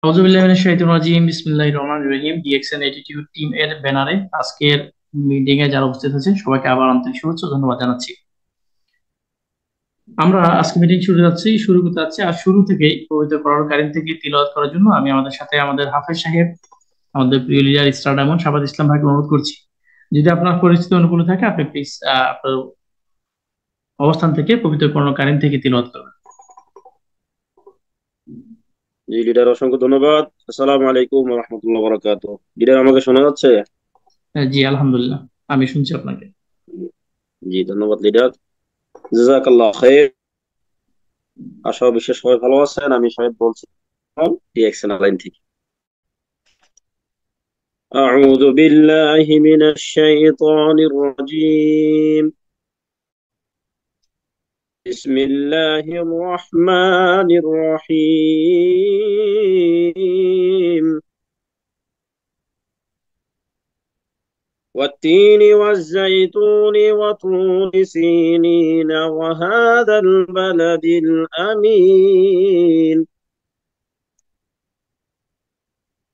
আউযুবিল্লাহি মিনাশ শাইতানির রাজিম বিসমিল্লাহির রহমানির রহিম। ডিএক্সএন অ্যাটিটিউড টিম এর ব্যানারে আজকের মিটিং এ যারা উপস্থিত আছেন সবাইকে আবার আন্তরিক শুভেচ্ছা ও ধন্যবাদ জানাচ্ছি। আমরা আজকে মিটিং শুরু করতে যাচ্ছি। আর শুরু থেকেই পবিত্র কোরআন কারীম থেকে তিলাওয়াত করার জন্য আমি আমাদের সাথে আমাদের হাফেজ সাহেব, আমাদের প্রিয় লিডার স্টার ডায়মন্ড শাবাদ ইসলাম ভাইকে অনুরোধ করছি, যদি আপনার পরিস্থিতি অনুকূল থাকে আপনি প্লিজ আপনার অবস্থান থেকে পবিত্র কোরআন কারীম থেকে তিলাওয়াত করবেন। জি লিডার, অসংখ্য ধন্যবাদ। আসসালামু আলাইকুম ওয়া রাহমাতুল্লাহি ওয়া বারাকাতুহু। লিডার, আমাকে শোনা যাচ্ছে? জি আলহামদুলিল্লাহ, আমি শুনছি আপনাকে। জি ধন্যবাদ লিডার। জাযাকাল্লাহ খাইর। আশা করি বিশ্বের সবাই ভালো আছেন। আমি শহীদ বলছি ডিএক্সএন লাইন থেকে। আউযু বিল্লাহি মিনাশ শাইতানির রাজীম। বিসমিল্লাহির রহমানির রহিম। والتين والزيتون وطور سينين وهذا البلد الأمين.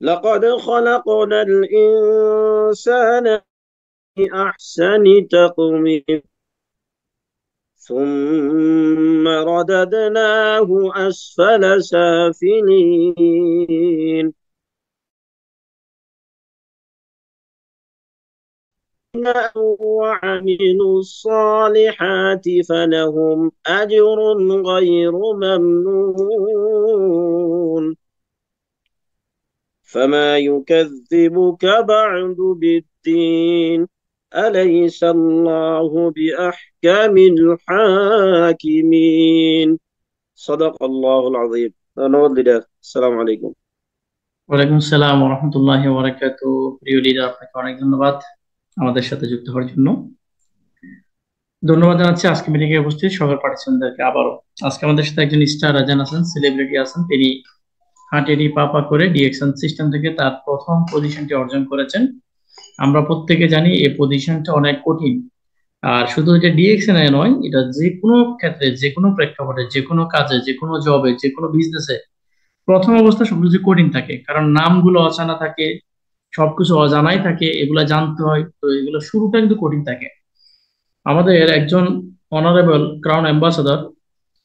لقد خلقنا الإنسان في أحسن تقويم ثم رددناه أسفل سافلين. وعملوا الصالحات فلهم أجر غير ممنون. فما يكذبك بعد بالدين. أليس الله بأحكم الحاكمين. صدق الله العظيم. ধন্যবাদ লিডার। আসসালামু আলাইকুম। ওয়ালাইকুম আসসালাম ওয়া রাহমাতুল্লাহি ওয়া বারাকাতুহু। প্রিয় লিডার, আপনাকে অনেক ধন্যবাদ আমাদের সাথে যুক্ত হওয়ার জন্য। ধন্যবাদ জানাচ্ছি আজকে মিটিং এ উপস্থিত সকল পার্টিসিপেন্টদেরকে আবারও। আজকে আমাদের সাথে একজন স্টার রাজান আছেন, সেলিব্রিটি আছেন। তিনি হাঁটেরি পাপা করে ডিএকশন সিস্টেম থেকে তার প্রথম পজিশনটি অর্জন করেছেন। আমরা প্রত্যেকে জানি এই পজিশনটা অনেক কঠিন। আর শুধু এটা ডিএকশন এ নয়, এটা যে কোনো ক্ষেত্রে, যে কোনো প্রেক্ষাপটে, যে কোনো কাজে, যে কোনো জবে, যে কোনো বিজনেসে প্রথম অবস্থা সবকিছু কঠিন থাকে, কারণ নামগুলো অজানা থাকে, সবকিছু অজানাই থাকে, এগুলা জানতে হয়, তো এগুলো শুরুটা কিন্তু কঠিন থাকে। আমাদের একজন অনারেবল ক্রাউন অ্যাম্বাসাদর,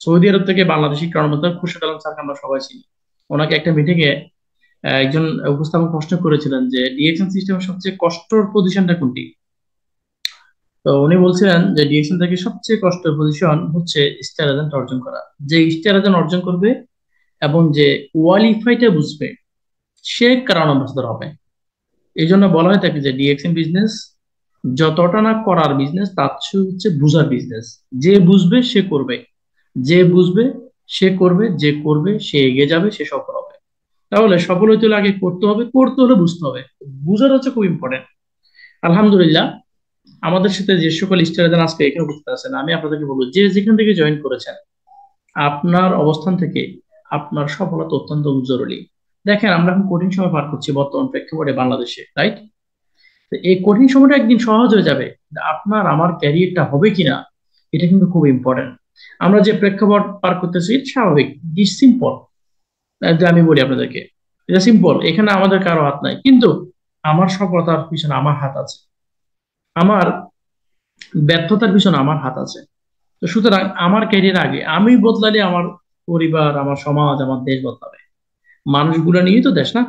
সৌদি আরব থেকে বাংলাদেশি ক্রাউন অ্যাম্বাসাদর খুরশেদ আলম স্যারকে আমরা সবাই চিনি। ওনাকে একটা মিটিং এ একজন উপস্থাপক প্রশ্ন করেছিলেন যে ডিএকশন সিস্টেমের সবচেয়ে কষ্টর পজিশনটা কোনটি। তো উনি বলছিলেন যে ডিএকশন থেকে সবচেয়ে কষ্টের পজিশন হচ্ছে স্টার এজেন্ট অর্জন করা। যে স্টার এজেন্ট অর্জন করবে এবং যে কোয়ালিফাইটা বুঝবে, সে ক্রাউন অ্যাম্বাসাদর হবে। এই জন্য বলা হয় থাকে যে ডিএক্সএন বিজনেস যতটা না করার বিজনেস, তার চেয়ে হচ্ছে বুঝার বিজনেস। যে বুঝবে সে করবে, যে বুঝবে সে করবে, যে করবে সে এগিয়ে যাবে, সে সফল হবে। তাহলে সফল হইতে হলে আগে করতে হবে, করতে হলে বুঝতে হবে। বুঝার হচ্ছে খুব ইম্পর্টেন্ট। আলহামদুলিল্লাহ, আমাদের সাথে যে সকল স্টাররা আজকে এখানে উপস্থিত আছেন, আমি আপনাদেরকে বলবো যে যেখান থেকে জয়েন করেছেন, আপনার অবস্থান থেকে আপনার সফলতা অত্যন্ত জরুরি। দেখেন, আমরা এখন কঠিন সময় পার করছি বর্তমান প্রেক্ষাপটে বাংলাদেশে, রাইট? তো এই কঠিন সময়টা একদিন সহজ হয়ে যাবে। আপনার আমার ক্যারিয়ারটা হবে কিনা, এটা কিন্তু খুব ইম্পর্টেন্ট। আমরা যে প্রেক্ষাপট পার করতেছি এটা স্বাভাবিক, ইট সিম্পল। আমি বলি আপনাদেরকে, এটা সিম্পল, এখানে আমাদের কারো হাত নাই, কিন্তু আমার সফলতার পিছনে আমার হাত আছে, আমার ব্যর্থতার পিছনে আমার হাত আছে। তো সুতরাং আমার ক্যারিয়ার আগে আমি বদলালে আমার পরিবার, আমার সমাজ, আমার দেশ বদলাবে। মানুষগুলো নিয়েই তো দেশ, না?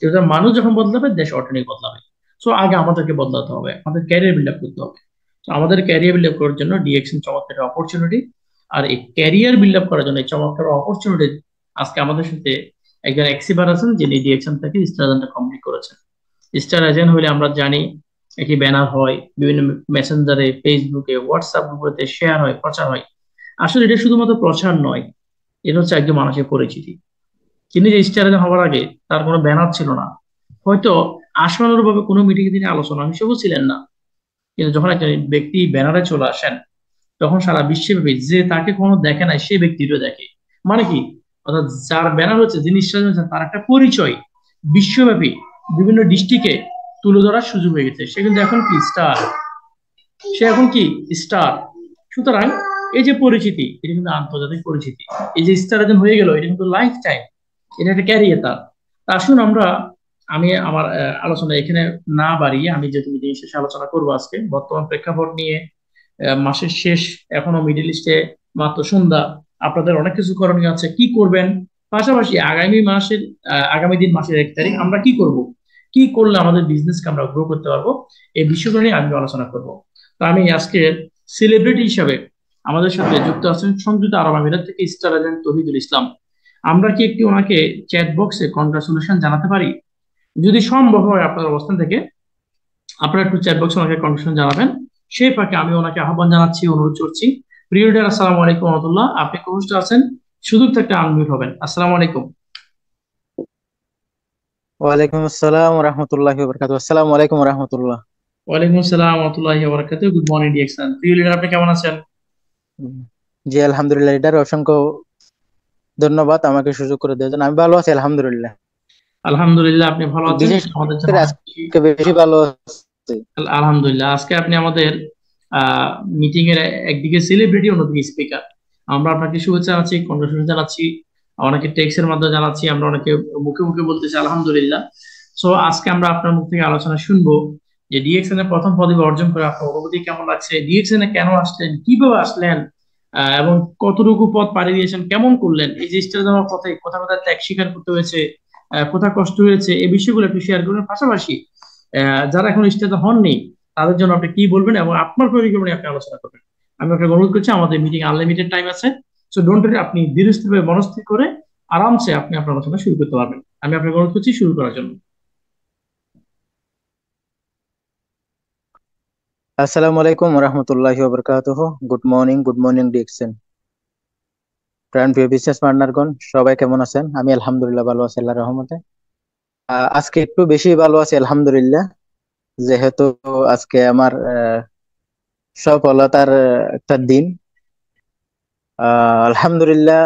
এবার মানুষ যখন বদলাবে, দেশ অটোমেটিক বদলাবে। সো আগে আমাদেরকে বদলাতে হবে, আমাদের ক্যারিয়ার বিল্ড আপ করতে হবে। তো আমাদের ক্যারিয়ার বিল্ড আপ করার জন্য ডিএক্সএন চমৎকার অপরচুনিটি। আর এই ক্যারিয়ার বিল্ড আপ করার জন্য এই চমৎকার অপরচুনিটি আজকে আমাদের সাথে একজন এক্সিপার আছেন, যিনি ডিএক্সএন থেকে স্টার এজেন্ট কমপ্লিট করেছেন। স্টার এজেন্ট হলে আমরা জানি একটি ব্যানার হয়, বিভিন্ন মেসেঞ্জারে, ফেসবুকে, হোয়াটসঅ্যাপ গ্রুপে শেয়ার হয়, প্রচার হয়। আসলে এটা শুধুমাত্র প্রচার নয়, এটা হচ্ছে একজন মানুষের পরিচিতি। তিনি যে স্টার এজেন্ট হওয়ার আগে তার কোনো ব্যানার ছিল না, হয়তো আশানুরূপভাবে কোনো মিটিং এ তিনি আলোচনা হিসেবেও ছিলেন না। কিন্তু যখন একজন ব্যক্তি ব্যানারে চলে আসেন, তখন সারা বিশ্বব্যাপী যে তাকে কোনো দেখে নাই সে ব্যক্তিটা দেখে। মানে কি, অর্থাৎ যার ব্যানার হচ্ছে, যিনি স্টার হচ্ছেন, তার একটা পরিচয় বিশ্বব্যাপী বিভিন্ন ডিস্ট্রিক্টে তুলে ধরার সুযোগ হয়ে গেছে। সে কিন্তু এখন কি স্টার, সে এখন কি স্টার। সুতরাং এই যে পরিচিতি, এটা কিন্তু আন্তর্জাতিক পরিচিতি। এই যে স্টার একজন হয়ে গেল, এটা কিন্তু লাইফ টাইম, এটা একটা ক্যারিয়ার তার। আসুন আমরা, আমি আমার আলোচনা এখানে না বাড়িয়ে, আমি যেহেতু মিটিং শেষে আলোচনা করবো আজকে বর্তমান প্রেক্ষাপট নিয়ে। মাসের শেষ, এখনো মিডল ইস্টে মাত্র সন্ধ্যা, আপনাদের অনেক কিছু করণীয় আছে, কি করবেন, পাশাপাশি আগামী মাসের আগামী দিন মাসের 1 তারিখ আমরা কি করব, কি করলে আমাদের বিজনেসকে আমরা গ্রো করতে পারবো, এই বিষয়গুলো নিয়ে আমি আলোচনা করব। তো আমি আজকে সেলিব্রিটি হিসাবে আমাদের সাথে যুক্ত আছেন সংযুক্ত আরব আমিরাত থেকে স্টার এজেন্ট তৌহিদুল ইসলাম। আমরা কি একটি ওনাকে চ্যাট বক্সে কনগ্রাচুলেশন জানাতে পারি? যদি সম্ভব হয় আপনার অবস্থান থেকে, আপনারা একটু চ্যাট বক্সে ওনাকে কনগ্রাচুলেশন জানাবেন। সেই ফাঁকে আমি ওনাকে আহ্বান জানাচ্ছি, অনুরোধ করছি। প্রিয় লিডার, আসসালামু আলাইকুম রহমতুল্লাহ, আপনি কোন আছেন? সুযোগ থাকলে আনমিউট হবেন। আসসালামু আলাইকুম। ওয়ালাইকুম আসসালাম রহমতুল্লাহি ওয়া আসসালামু আলাইকুম রহমতুল্লাহ। ওয়ালাইকুম আসসালাম ওয়া বারাকাতুহু। Good morning DXN. প্রিয় লিডার, আপনি কেমন আছেন? জি আলহামদুলিল্লাহ, এটার অসংখ্য ধন্যবাদ আমাকে সুযোগ করে দেওয়ার জন্য। আমি ভালো আছি আলহামদুলিল্লাহ। আলহামদুলিল্লাহ, আপনি ভালো আছেন, বিশেষ আমাদের জন্য করে অনেক বেশি। আজকে বেশি ভালো আছি। আলহামদুলিল্লাহ, আজকে আপনি আমাদের মিটিং এর একদিকে সেলিব্রিটি, অন্যদিকে স্পিকার। আমরা আপনাকে শুভেচ্ছা জানাচ্ছি, কংগ্রেচুলেশন জানাচ্ছি, অনেকে টেক্সট এর মাধ্যমে জানাচ্ছি, আমরা অনেকে মুখে মুখে বলতেছি আলহামদুলিল্লাহ। সো আজকে আমরা আপনার মুখ থেকে আলোচনা শুনবো যে ডিএক্সএন এর প্রথম পদবি অর্জন করে আপনার অনুভূতি কেমন লাগছে, ডিএক্সএন এ কেন আসলেন, কিভাবে আসলেন, এবং কতটুকু পথ পাড়ি দিয়েছেন, কেমন করলেন, এই যে স্টার দেওয়ার পথে কোথা কোথায় ত্যাগ স্বীকার করতে হয়েছে, কোথায় কষ্ট হয়েছে, এই বিষয়গুলো একটু শেয়ার করবেন। পাশাপাশি যারা এখন স্টেজে হননি তাদের জন্য আপনি কি বলবেন এবং আপনার পরিকল্পনা নিয়ে আপনি আলোচনা করবেন। আমি আপনাকে অনুরোধ করছি, আমাদের মিটিং আনলিমিটেড টাইম আছে। সো ডোন্ট ওয়ারি, আপনি ধীরস্থিরভাবে মনস্থির করে আরামসে আপনি আপনার আলোচনা শুরু করতে পারবেন। আমি আপনাকে অনুরোধ করছি শুরু করার জন্য। আসসালামু আলাইকুম রহমতুল্লাহি ওয়া বারাকাতুহু। Good morning Dickson. প্রাণ প্রিয় বিজনেস পার্টনারগণ, সবাই কেমন আছেন? আমি আলহামদুলিল্লাহ ভালো আছি আল্লাহর রহমতে। আজকে একটু বেশি ভালো আছি আলহামদুলিল্লাহ, যেহেতু আজকে আমার সফলতার একটা দিন। আলহামদুলিল্লাহ,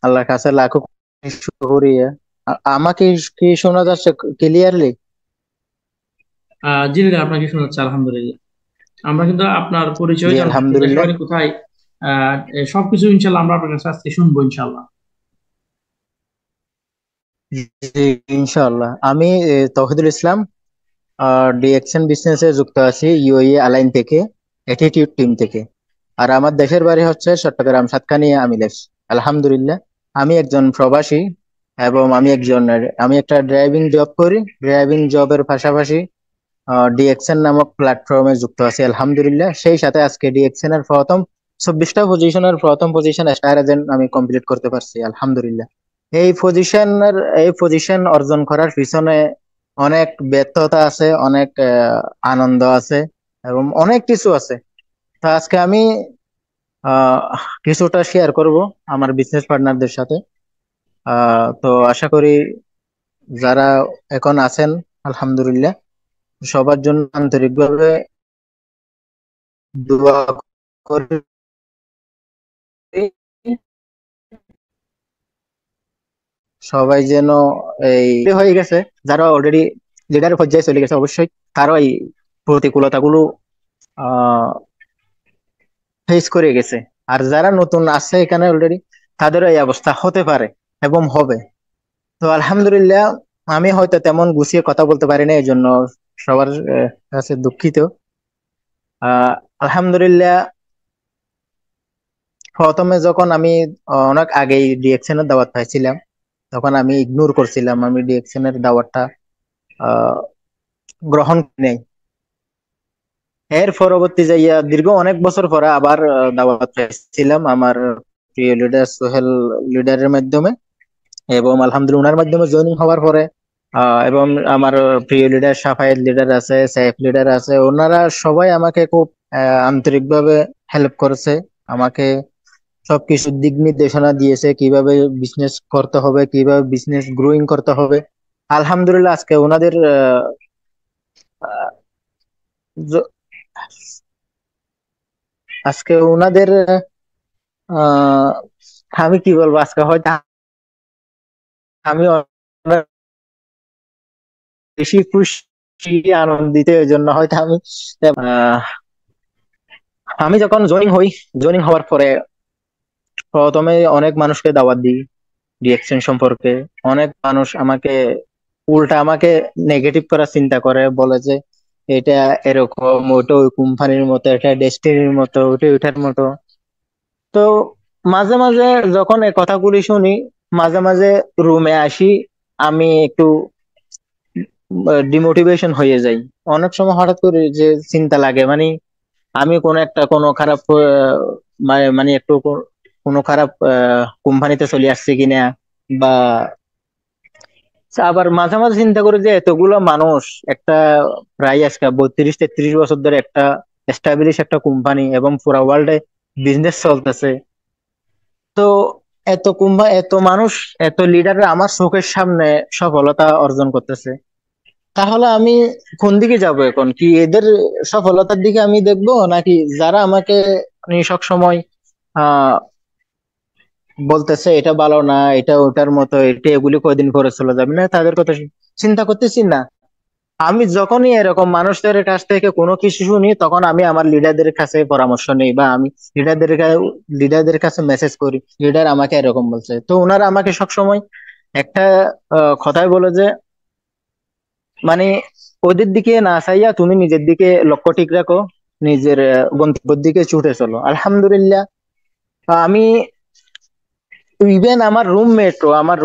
আল্লাহর কাছে লাখো কোটি শুকরিয়া। আমাকে কি শোনা যাচ্ছে ক্লিয়ারলি? জি লিডার, আপনাকে শোনাচ্ছি আলহামদুলিল্লাহ। আমরা কিন্তু আপনার পরিচয় জি জানবো, আপনি দেশের আলহামদুলিল্লাহ। বাড়ি কোথায়, সবকিছু ইনশাল্লাহ আমরা আপনার কাছে আজকে শুনবো ইনশাল্লাহ। জি ইনশাআল্লাহ। আমি তৌহিদুল ইসলাম, ডিএকশন বিজনেসে যুক্ত আছি ইউএই আলাইন থেকে, অ্যাটিটিউড টিম থেকে। আর আমার দেশের বাড়ি হচ্ছে চট্টগ্রাম সাতকানিয়া আমিলেস। আলহামদুলিল্লাহ, আমি একজন প্রবাসী এবং আমি একটা ড্রাইভিং জব করি। ড্রাইভিং জবের পাশাপাশি ডিএকশন নামক প্ল্যাটফর্মে যুক্ত আছি আলহামদুলিল্লাহ। সেই সাথে আজকে ডিএকশন এর প্রথম 24টা পজিশনের প্রথম পজিশন স্টার এজেন্ট আমি কমপ্লিট করতে পারছি আলহামদুলিল্লাহ। এই পজিশন অর্জন করার পিছনে অনেক ব্যর্থতা আছে, অনেক আনন্দ আছে এবং অনেক কিছু আছে। তো আজকে আমি আহ কিছুটা শেয়ার করব আমার বিজনেস পার্টনারদের সাথে। তো আশা করি যারা এখন আছেন আলহামদুলিল্লাহ, সবার জন্য আন্তরিকভাবে দোয়া করি। সবাই যেন এই হয়ে গেছে, যারা অলরেডি লিডারের পর্যায়ে চলে গেছে অবশ্যই তারা এই প্রতিকূলতাগুলো আহ ফেস করে গেছে। আর যারা নতুন আছে এখানে অলরেডি, তাদেরও এই অবস্থা হতে পারে এবং হবে। তো আলহামদুলিল্লাহ, আমি হয়তো তেমন গুছিয়ে কথা বলতে পারি না, এই জন্য সবার কাছে দুঃখিত। আহ আলহামদুলিল্লাহ, প্রথমে যখন আমি অনেক আগেই ডিএকশনের দাওয়াত পাইছিলাম, তখন আমি ইগনোর করছিলাম, আমি ডিএকশনের দাওয়াতটা আহ গ্রহণ করি নাই। এর পরবর্তী যাইয়া দীর্ঘ অনেক বছর পরে আবার দাওয়াত পাইছিলাম আমার প্রিয় লিডার সোহেল লিডারের মাধ্যমে, এবং আলহামদুলিল্লাহ ওনার মাধ্যমে জয়েনিং হওয়ার পরে এবং আমার প্রিয় লিডার সাফায়েত লিডার আছে, সাইফ লিডার আছে, ওনারা সবাই আমাকে খুব আন্তরিকভাবে হেল্প করেছে। আমাকে সবকিছু দিক নির্দেশনা দিয়েছে, কিভাবে বিজনেস করতে হবে, কিভাবে বিজনেস গ্রোয়িং করতে হবে। আলহামদুলিল্লাহ, জ- আজকে ওনাদের আহ আমি কি বলবো, আজকে হয়তো আমি অনেক বেশি খুশি আনন্দিত, এই জন্য হয়তো আহ, আমি যখন জয়েনিং হওয়ার পরে প্রথমে অনেক মানুষকে দাওয়াত দিই, ডিএক্সএন সম্পর্কে। অনেক মানুষ আমাকে নেগেটিভ করার চিন্তা করে, বলে যে এটা এরকম, ওটা ওই কোম্পানির মতো, এটা ডেস্টিনির মতো, ওটা ওইটার মতো। তো মাঝে মাঝে যখন এই কথাগুলি শুনি, মাঝে মাঝে রুমে আসি, আমি একটু ডিমোটিভেশন হয়ে যাই। অনেক সময় হঠাৎ করে যে চিন্তা লাগে, মানে আমি কোনো খারাপ মানে একটু কোনো খারাপ কোম্পানিতে চলে আসছে কিনা, বা আবার মাঝে মাঝে চিন্তা করি যে এতগুলো মানুষ একটা, প্রায় আজকে 32-33 বছর ধরে একটা এস্টাবলিশ একটা কোম্পানি, এবং পুরো ওয়ার্ল্ডে বিজনেস চলতেছে। তো এত মানুষ, এত লিডার আমার চোখের সামনে সফলতা অর্জন করতেছে, তাহলে আমি কোন দিকে যাব এখন? কি এদের সফলতার দিকে আমি দেখবো, নাকি যারা আমাকে সব সময় আহ বলতেছে এটা ভালো না, এটা ওটার মতো, এটা এগুলি কয়দিন করে চলে যাবে না, তাদের কথা চিন্তা করতেছি না? আমি যখনই এরকম মানুষদের কাছ থেকে কোনো কিছু শুনি, তখন আমি আমার লিডারদের কাছে পরামর্শ নিই, বা আমি লিডারদের কাছে মেসেজ করি, লিডার আমাকে এরকম বলছে। তো ওনারা আমাকে সবসময় একটা কথাই বলে যে, মানে ওদের দিকে না চাইয়া তুমি নিজের দিকে লক্ষ্য ঠিক রাখো, নিজের গন্তব্যের দিকে ছুটে চলো। আলহামদুলিল্লাহ, আমি ইভেন আমার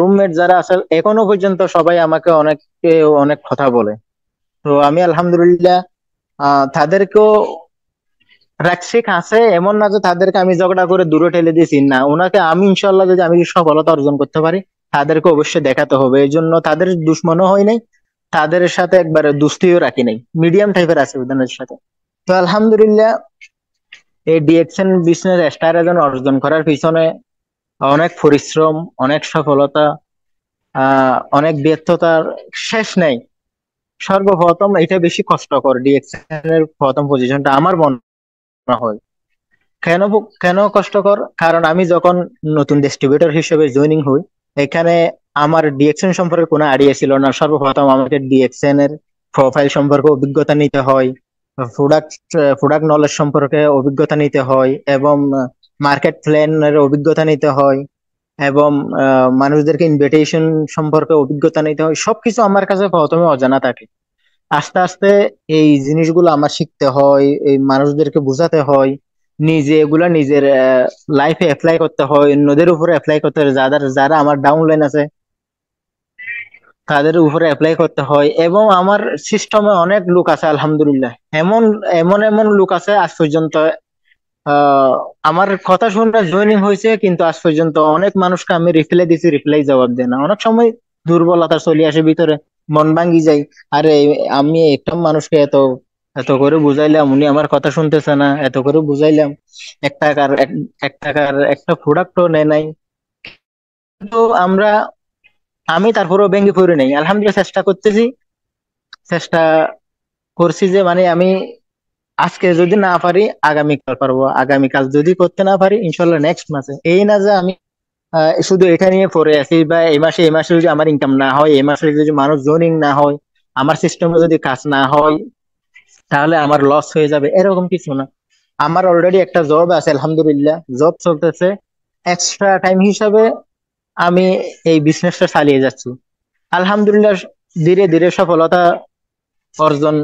রুমমেট যারা আছে এখনো পর্যন্ত সবাই আমাকে অনেক কথা বলে। তো আমি আলহামদুলিল্লাহ তাদেরকেও রাখছি কাছে, এমন না যে তাদেরকে আমি ঝগড়া করে দূরে ঠেলে দিয়েছি, না, ওনাকে আমি ইনশাল্লাহ যদি আমি সফলতা অর্জন করতে পারি, তাদেরকে অবশ্যই দেখাতে হবে। এই জন্য তাদের দুশ্মনও হয় নাই, তাদের সাথে একবারে দুস্তিও রাখি নাই, মিডিয়াম টাইপের আছে ওদের সাথে। তো আলহামদুলিল্লাহ, এই ডিএক্সএন বিজনেস স্টার অর্জন করার পিছনে অনেক পরিশ্রম, অনেক সফলতা, অনেক ব্যর্থতার শেষ নেই। সর্বপ্রথম এটা বেশি কষ্টকর, ডিএক্সএন এর প্রথম পজিশনটা আমার মনে হয়। কেন কেন কষ্টকর? কারণ আমি যখন নতুন ডিস্ট্রিবিউটর হিসেবে জয়েনিং হই, এখানে আমার ডিএক্সএন সম্পর্কে কোনো আইডিয়া ছিল না। সর্বপ্রথম আমাকে ডিএক্সএন এর প্রোফাইল সম্পর্কে অভিজ্ঞতা নিতে হয়, প্রোডাক্ট প্রোডাক্ট নলেজ সম্পর্কে অভিজ্ঞতা নিতে হয়, এবং মার্কেট প্ল্যানের অভিজ্ঞতা নিতে হয়, এবং মানুষদেরকে ইনভিটেশন সম্পর্কে অভিজ্ঞতা নিতে হয়। সবকিছু আমার কাছে প্রথমে অজানা থাকে। আস্তে আস্তে এই জিনিসগুলো আমার শিখতে হয়, এই মানুষদেরকে বোঝাতে হয়, নিজে এগুলা নিজের লাইফে অ্যাপ্লাই করতে হয়, অন্যদের উপরে অ্যাপ্লাই করতে হয়, যারা যারা আমার ডাউনলাইন আছে তাদের উপরে অ্যাপ্লাই করতে হয়। এবং আমার সিস্টেমে অনেক লোক আছে আলহামদুলিল্লাহ, এমন এমন এমন লোক আছে আজ পর্যন্ত আহ আমার কথা শুনে জয়েনিং হয়েছে, কিন্তু আজ পর্যন্ত অনেক মানুষকে আমি রিপ্লাই দিছি, রিপ্লাই জবাব দেয় না। অনেক সময় দুর্বলতা চলে আসে ভিতরে, মন ভাঙ্গি যায়। আরে আমি একটা মানুষকে এত এত করে বুঝাইলাম, উনি আমার কথা শুনতেছে না, এত করে বুঝাইলাম, এক টাকার একটা প্রোডাক্টও নেয় নাই। তো আমি তারপরেও ভেঙে পড়ি নাই, আলহামদুলিল্লাহ চেষ্টা করছি যে, মানে আমি আজকে যদি না পারি আগামীকাল পারবো, আগামীকাল যদি করতে না পারি ইনশাল্লাহ নেক্সট মাসে। এই না যে আমি শুধু এটা নিয়ে পড়ে আছি, বা এই মাসে যদি আমার ইনকাম না হয়, এই মাসে যদি মানুষ জোনিং না হয়, আমার সিস্টেমে যদি কাজ না হয়, তাহলে আমার লস হয়ে যাবে, এরকম কিছু না। আমার অলরেডি একটা জব আছে, আলহামদুলিল্লাহ জব চলতেছে, এক্সট্রা টাইম হিসাবে আমি এই বিজনেসটা চালিয়ে যাচ্ছি। আলহামদুলিল্লাহ, ধীরে ধীরে সফলতা অর্জন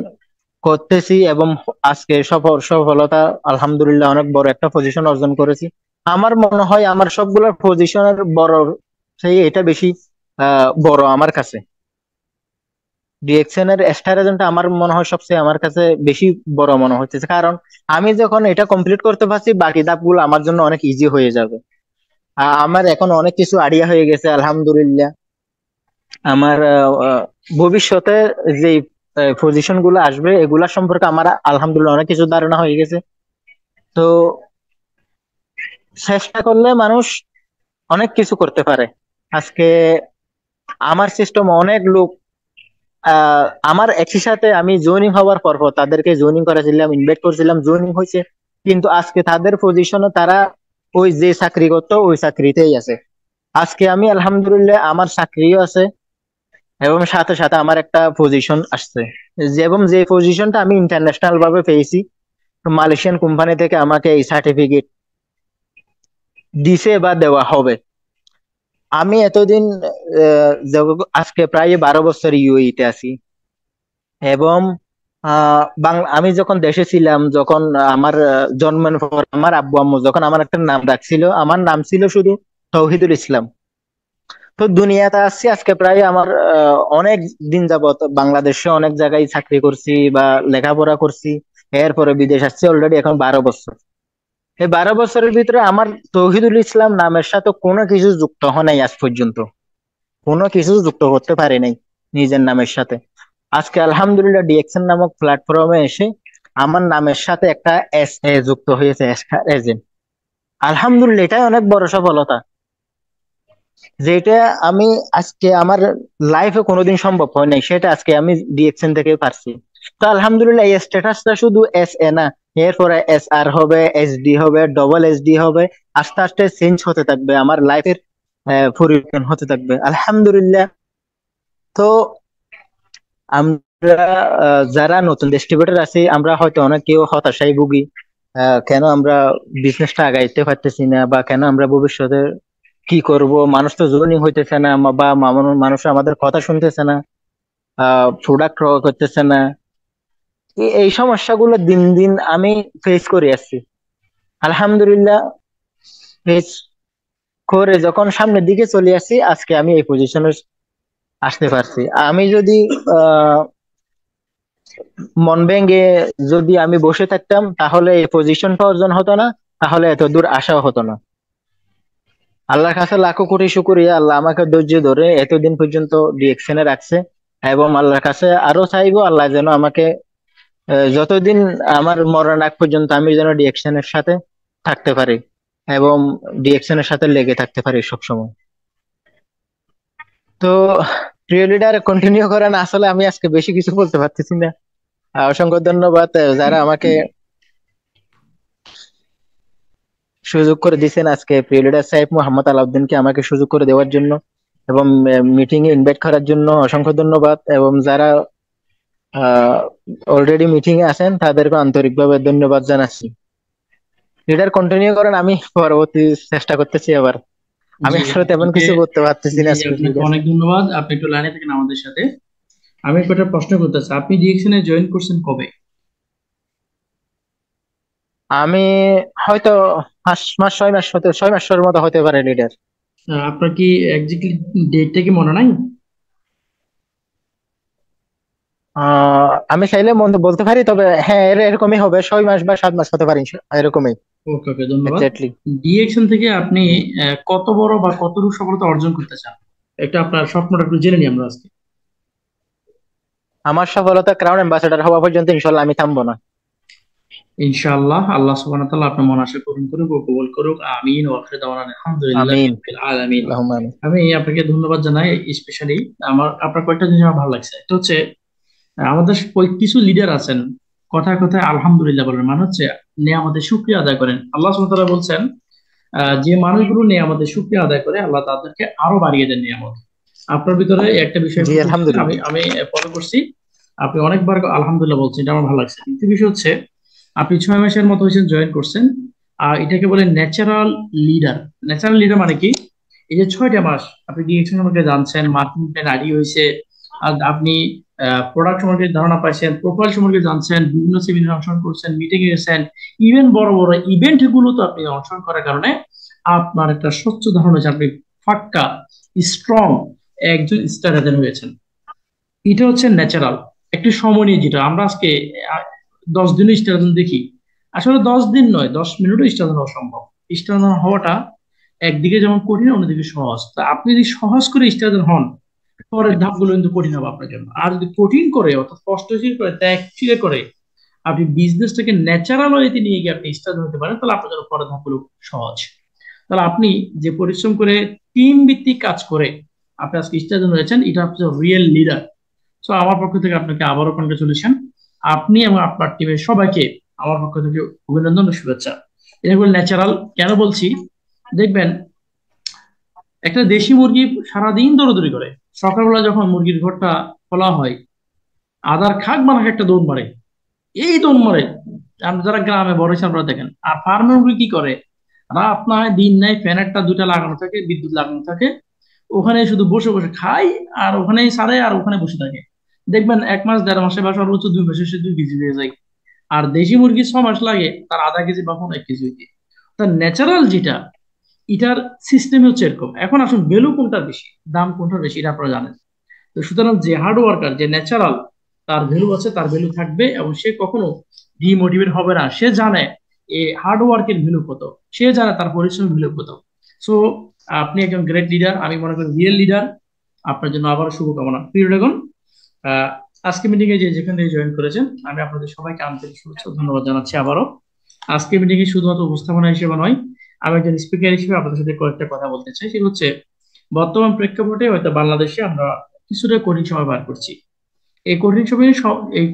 করতেছি, এবং আজকে সফলতা আলহামদুলিল্লাহ অনেক বড় একটা পজিশন অর্জন করেছি। আমার মনে হয় আমার সবগুলোর পজিশনের বড় সেই এটা বেশি বড় আমার কাছে। ডিএক্সএন এর স্টার এজেন্টটা আমার মনে হয় সবচেয়ে আমার কাছে বেশি বড় মনে হচ্ছে, কারণ আমি যখন এটা কমপ্লিট করতে পারছি, বাকি ধাপগুলো আমার জন্য অনেক ইজি হয়ে যাবে। আমার এখন অনেক কিছু আইডিয়া হয়ে গেছে আলহামদুলিল্লাহ। আমার ভবিষ্যতে যে পজিশন গুলো আসবে এগুলা সম্পর্কে আমার আলহামদুলিল্লাহ অনেক কিছু ধারণা হয়ে গেছে। তো চেষ্টা করলে মানুষ অনেক কিছু করতে পারে। আজকে আমার সিস্টেম অনেক লোক, আমার একই সাথে আমি জয়েনিং হওয়ার পর তাদেরকে জয়েনিং করেছিলাম, ইনভাইট করেছিলাম, জয়েনিং হয়েছে, কিন্তু আজকে তাদের পজিশনে তারা ওই যে চাকরি করতো ওই চাকরিতেই আছে। আজকে আমি আলহামদুলিল্লাহ আমার চাকরিও আছে, এবং সাথে সাথে আমার একটা পজিশন আসছে, এবং যে পজিশনটা আমি ইন্টারন্যাশনাল ভাবে পেয়েছি। মালয়েশিয়ান কোম্পানি থেকে আমাকে এই সার্টিফিকেট দিছে বা দেওয়া হবে। আমি এতদিন আজকে প্রায় 12 বছর ইউএইতে আছি। এবং আমি যখন দেশে ছিলাম, যখন আমার জন্মের পর আমার আব্বু আম্মু যখন আমার একটা নাম রাখছিল, আমার নাম ছিল শুধু তৌহিদুল ইসলাম। তো দুনিয়াতে আসছি আজকে প্রায় আমার অনেক দিন যাবত বাংলাদেশে অনেক জায়গায় চাকরি করছি বা লেখাপড়া করছি। এরপরে বিদেশ আসছি অলরেডি এখন 12 বছর। এই 12 বছরের ভিতরে আমার তৌহিদুল ইসলাম নামের সাথে কোনো কিছু যুক্ত হয় নাই আজ পর্যন্ত। কোনো কিছু যুক্ত করতে পারি নাই নিজের নামের সাথে। আজকে আলহামদুলিল্লাহ ডিএক্সএন নামক প্ল্যাটফর্মে এসে আমার নামের সাথে একটা এস এ যুক্ত হয়েছে, এজেন্ট। আলহামদুলিল্লাহ, এটাই অনেক বড় সফলতা, যেটা আমি আজকে আমার লাইফে কোনোদিন সম্ভব হয় নাই, সেটা আজকে আমি ডিএক্সএন থেকে পারছি। তো আলহামদুলিল্লাহ, এই স্ট্যাটাসটা শুধু এস এ না, এরপরে এস আর হবে, এস ডি হবে, ডবল এস ডি হবে, আস্তে আস্তে চেঞ্জ হতে থাকবে, আমার লাইফের পরিবর্তন হতে থাকবে আলহামদুলিল্লাহ। তো আমরা যারা নতুন ডিস্ট্রিবিউটর আছি, আমরা হয়তো অনেকেও হতাশায় ভুগি। কেন আমরা বিজনেসটা আগাইতে পারতেছি না, বা কেন আমরা ভবিষ্যতে কি করব, মানুষ তো জোনিং হইতেছে না, বা মানুষ আমাদের কথা শুনতেছে না, প্রোডাক্ট ক্রয় করতেছে না। এই সমস্যাগুলো দিন দিন আমি ফেস করে আসছি। আলহামদুলিল্লাহ, ফেস করে যখন সামনের দিকে চলে আসছি, আজকে আমি এই পজিশনে আসতে পারছি। আমি যদি আহ মন ভেঙে যদি আমি বসে থাকতাম, তাহলে এই পজিশনটা অর্জন হতো না, তাহলে এত দূর আসাও হতো না। আল্লাহর কাছে লাখো কোটি শুকরিয়া, আল্লাহ আমাকে ধৈর্য ধরে এতদিন পর্যন্ত ডিএকশনে রাখছে। এবং আল্লাহর কাছে আরো চাইবো, আল্লাহ যেন আমাকে যতদিন আমার মরণ আগ পর্যন্ত আমি যেন ডিএকশনের সাথে থাকতে পারি, এবং ডিএকশনের সাথে লেগে থাকতে পারি সবসময়। তো প্রিয় লিডার, কন্টিনিউ করেন। আসলে আমি আজকে বেশি কিছু বলতে পারতেছি না। অসংখ্য ধন্যবাদ যারা আমাকে সুযোগ করে দিয়েছেন, আজকে প্রিয় লিডার সাহেব মোহাম্মদ আলাউদ্দিনকে আমাকে সুযোগ করে দেওয়ার জন্য এবং মিটিং এ ইনভাইট করার জন্য অসংখ্য ধন্যবাদ। এবং যারা অলরেডি মিটিং এ আছেন, তাদেরকে আন্তরিকভাবে ধন্যবাদ জানাচ্ছি। লিডার কন্টিনিউ করেন, আমি পরবর্তী চেষ্টা করতেছি আবার। আমি জি আসলে তেমন আপনাকে কিছু করতে পারতেছি জি না জি আজকে আপনাকে লিডার। অনেক ধন্যবাদ। আপনি একটু লাইনে থাকেন আমাদের সাথে। আমি একটা প্রশ্ন করতে চাই, আপনি ডিএকশনে জয়েন করছেন কবে? আমি হয়তো 5 মাস 6 মাস হতে 6 মাসের মতো হতে পারে লিডার। আপনার কি এক্স্যাক্টলি ডেটটা কি মনে নাই? আমি চাইলে মনে বলতে পারি, তবে হ্যাঁ, এরকমই হবে, 6 মাস বা 7 মাস হতে পারে, এরকমই ওকে ওকে, ধন্যবাদ। এক্স্যাক্টলি। ডিএকশন থেকে আপনি কত বড় বা কতটুকু সফলতা অর্জন করতে চান, এটা আপনার স্বপ্নটা একটু জেনে নিই আমরা আজকে। আমার সফলতা ক্রাউন অ্যাম্বাসেডর হওয়া পর্যন্ত ইনশাল্লাহ আমি থামবো না। ইনশাআল্লাহ, আল্লাহ সুবহানাহু ওয়া তাআলা আপনার মন আশা পূরণ করুক ও কবুল করুক। আমিন ওয়া আখিরু দাওয়ানা আলহামদুলিল্লাহি আমিন। রাব্বিল আলামিন। আল্লাহুম্মা আমিন। আমি আপনাকে ধন্যবাদ জানাই। স্পেশালি আপনার কয়েকটা জিনিস আমার ভালো লাগছে। একটা হচ্ছে আমাদের কিছু লিডার আছেন, কথায় কথায় আলহামদুলিল্লাহ বলেন, মানে হচ্ছে নিয়ামতের শুকরিয়া আদায় করেন। আল্লাহ সুবহানাহু ওয়া তাআলা বলছেন, যে মানুষগুলো নিয়ামতের শুকরিয়া আদায় করে আল্লাহ তাদেরকে আরো বাড়িয়ে দেন নিয়ামত। আপনার ভিতরে একটা বিষয় জি ফুটে উঠছে, আমি আলহামদুলিল্লাহ। আমি ফলো করছি। আপনি অনেকবার আলহামদুলিল্লাহ বলছেন, এটা আমার ভালো লাগছে। দ্বিতীয় বিষয় হচ্ছে আপনি 6 মাসের মতো হয়েছেন জয়েন করছেন, আর এটাকে বলে ন্যাচারাল লিডার। ন্যাচারাল লিডার মানে কি? এই যে 6টা মাস আপনি ডিরেকশন সম্পর্কে জানছেন, মার্কেটিং প্ল্যান আইডি হয়েছে, আর আপনি প্রোডাক্ট সম্পর্কে ধারণা পাইছেন, প্রোফাইল সম্পর্কে জানছেন, বিভিন্ন সেমিনার অংশগ্রহণ করছেন, মিটিং এ গেছেন, ইভেন বড় বড় ইভেন্ট গুলো তো আপনি অংশগ্রহণ করার কারণে আপনার একটা স্বচ্ছ ধারণা হয়েছে, আপনি পাক্কা স্ট্রং একজন স্টার এজেন্ট হয়েছেন। এটা হচ্ছে ন্যাচারাল একটি সময় নিয়ে, যেটা আমরা আজকে 10 দিনও স্টার দেখি। আসলে 10 দিন নয়, 10 মিনিটও স্টার হওয়া সম্ভব। স্টার হওয়াটা একদিকে যেমন কঠিন, অন্যদিকে সহজ। তা আপনি যদি সহজ করে স্টার হন, পরের ধাপগুলো কিন্তু কঠিন হবে আপনার জন্য। আর যদি কঠিন করে, অর্থাৎ কষ্টশীল করে, ত্যাগ স্বীকার করে আপনি বিজনেসটাকে ন্যাচারাল ওয়েতে নিয়ে গিয়ে আপনি স্টার হতে পারেন, তাহলে আপনার জন্য পরের ধাপগুলো সহজ। তাহলে আপনি যে পরিশ্রম করে টিম ভিত্তিক কাজ করে আপনি আজকে স্টার হয়েছেন, এটা হচ্ছে রিয়েল লিডার। সো আমার পক্ষ থেকে আপনাকে আবারও কনগ্রাচুলেশন। আপনি এবং আপনার টিমের সবাইকে আমার পক্ষ থেকে অভিনন্দন ও শুভেচ্ছা। এটা হলো ন্যাচারাল। কেন বলছি, দেখবেন একটা দেশি মুরগি সারাদিন দৌড়াদৌড়ি করে, সকালবেলা যখন মুরগির ঘরটা খোলা হয়, আদার খাক বানাক একটা দৌড় মারে, এই দৌড় মারে। আপনি যারা গ্রামে বড় হয়েছে আপনারা দেখেন। আর ফার্মের মুরগি কি করে, রাত না হয় দিন নাই, ফ্যানেরটা দুটা লাগানো থাকে, বিদ্যুৎ লাগানো থাকে, ওখানে শুধু বসে বসে খায় আর ওখানেই ছাড়ে আর ওখানে বসে থাকে। দেখবেন 1 মাস 1.5 মাসে বা সর্বোচ্চ 2 মাসে সে 2 কেজি হয়ে যায়। আর দেশি মুরগি 6 মাস লাগে তার আধা কেজি বা 1 কেজি হইতে। তার ন্যাচারাল যেটা, এটার সিস্টেম হচ্ছে এরকম। এখন আসুন ভ্যালু কোনটা বেশি, দাম কোনটা বেশি, এটা আপনারা জানেন। তো সুতরাং যে হার্ড ওয়ার্কার, যে ন্যাচারাল, তার ভ্যালু আছে, তার ভ্যালু থাকবে, এবং সে কখনো ডিমোটিভেট হবে না। সে জানে এই হার্ড ওয়ার্কের ভ্যালু কত, সে জানে তার পরিশ্রমের ভ্যালু কত। সো আপনি একজন গ্রেট লিডার, আমি মনে করি রিয়েল লিডার। আপনার জন্য আবারও শুভকামনা। প্রিয় ড্রাগন, আহ আজকে মিটিং এ যে যেখান থেকে জয়েন করেছেন, আমি আপনাদের সবাইকে আন্তরিক শুভেচ্ছা ও ধন্যবাদ জানাচ্ছি আবারও। আজকে মিটিং এ শুধুমাত্র উপস্থাপনা হিসেবে নয়, আমি একজন স্পিকার হিসেবে আপনাদের সাথে কয়েকটা কথা বলতে চাই। সেটা হচ্ছে, বর্তমান প্রেক্ষাপটে হয়তো বাংলাদেশে আমরা কিছুটা কঠিন সময় পার করছি। এই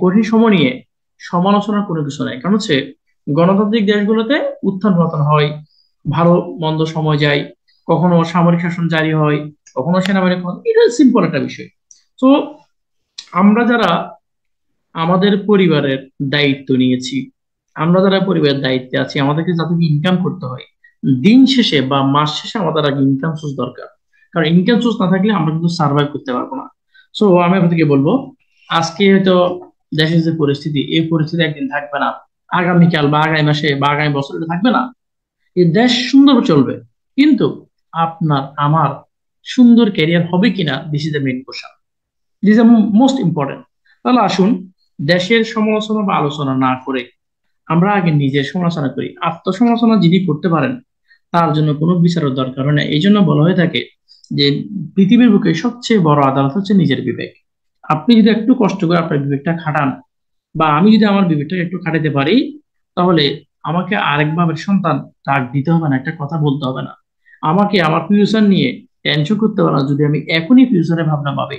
কঠিন সময় নিয়ে সমালোচনার কোনো কিছু নাই। কারণ হচ্ছে, গণতান্ত্রিক দেশগুলোতে উত্থান পতন হয়, ভালো মন্দ সময় যায়, কখনো সামরিক শাসন জারি হয়, কখনো সেনাবাহিনী, এটা সিম্পল একটা বিষয়। তো আমরা যারা আমাদের পরিবারের দায়িত্ব নিয়েছি, আমরা যারা পরিবারের দায়িত্বে আছি, আমাদেরকে যাদেরকে ইনকাম করতে হয়, দিন শেষে বা মাস শেষে আমাদের আগে ইনকাম সোর্স দরকার। কারণ ইনকাম সোর্স না থাকলে আমরা কিন্তু সার্ভাইভ করতে পারবো না। সো আমি আপনাদেরকে বলবো, আজকে হয়তো দেশের যে পরিস্থিতি, এই পরিস্থিতি একদিন থাকবে না। আগামীকাল বা আগামী মাসে বা আগামী বছর এটা থাকবে না। এই দেশ সুন্দর চলবে, কিন্তু আপনার আমার সুন্দর ক্যারিয়ার হবে কিনা, this is the main question, this is most important. তাহলে আসুন, দেশের সমালোচনা বা আলোচনা না করে আমরা আগে নিজের সমালোচনা করি। আত্মসমালোচনা যিনি করতে পারেন, তার জন্য কোনো বিচারের দরকার হয় না। এই জন্য বলা হয়ে থাকে যে পৃথিবীর বুকে সবচেয়ে বড় আদালত হচ্ছে নিজের বিবেক। আপনি যদি একটু কষ্ট করে আপনার বিবেকটা খাটান, বা আমি যদি আমার বিবেকটাকে একটু খাটাতে পারি, তাহলে আমাকে আরেকভাবে সন্তান ডাক দিতে হবে না, একটা কথা বলতে হবে না। আমাকে আমার ফিউচার নিয়ে টেনশন করতে হবে না, যদি আমি এখনই ফিউচারে ভাবনা পাবে।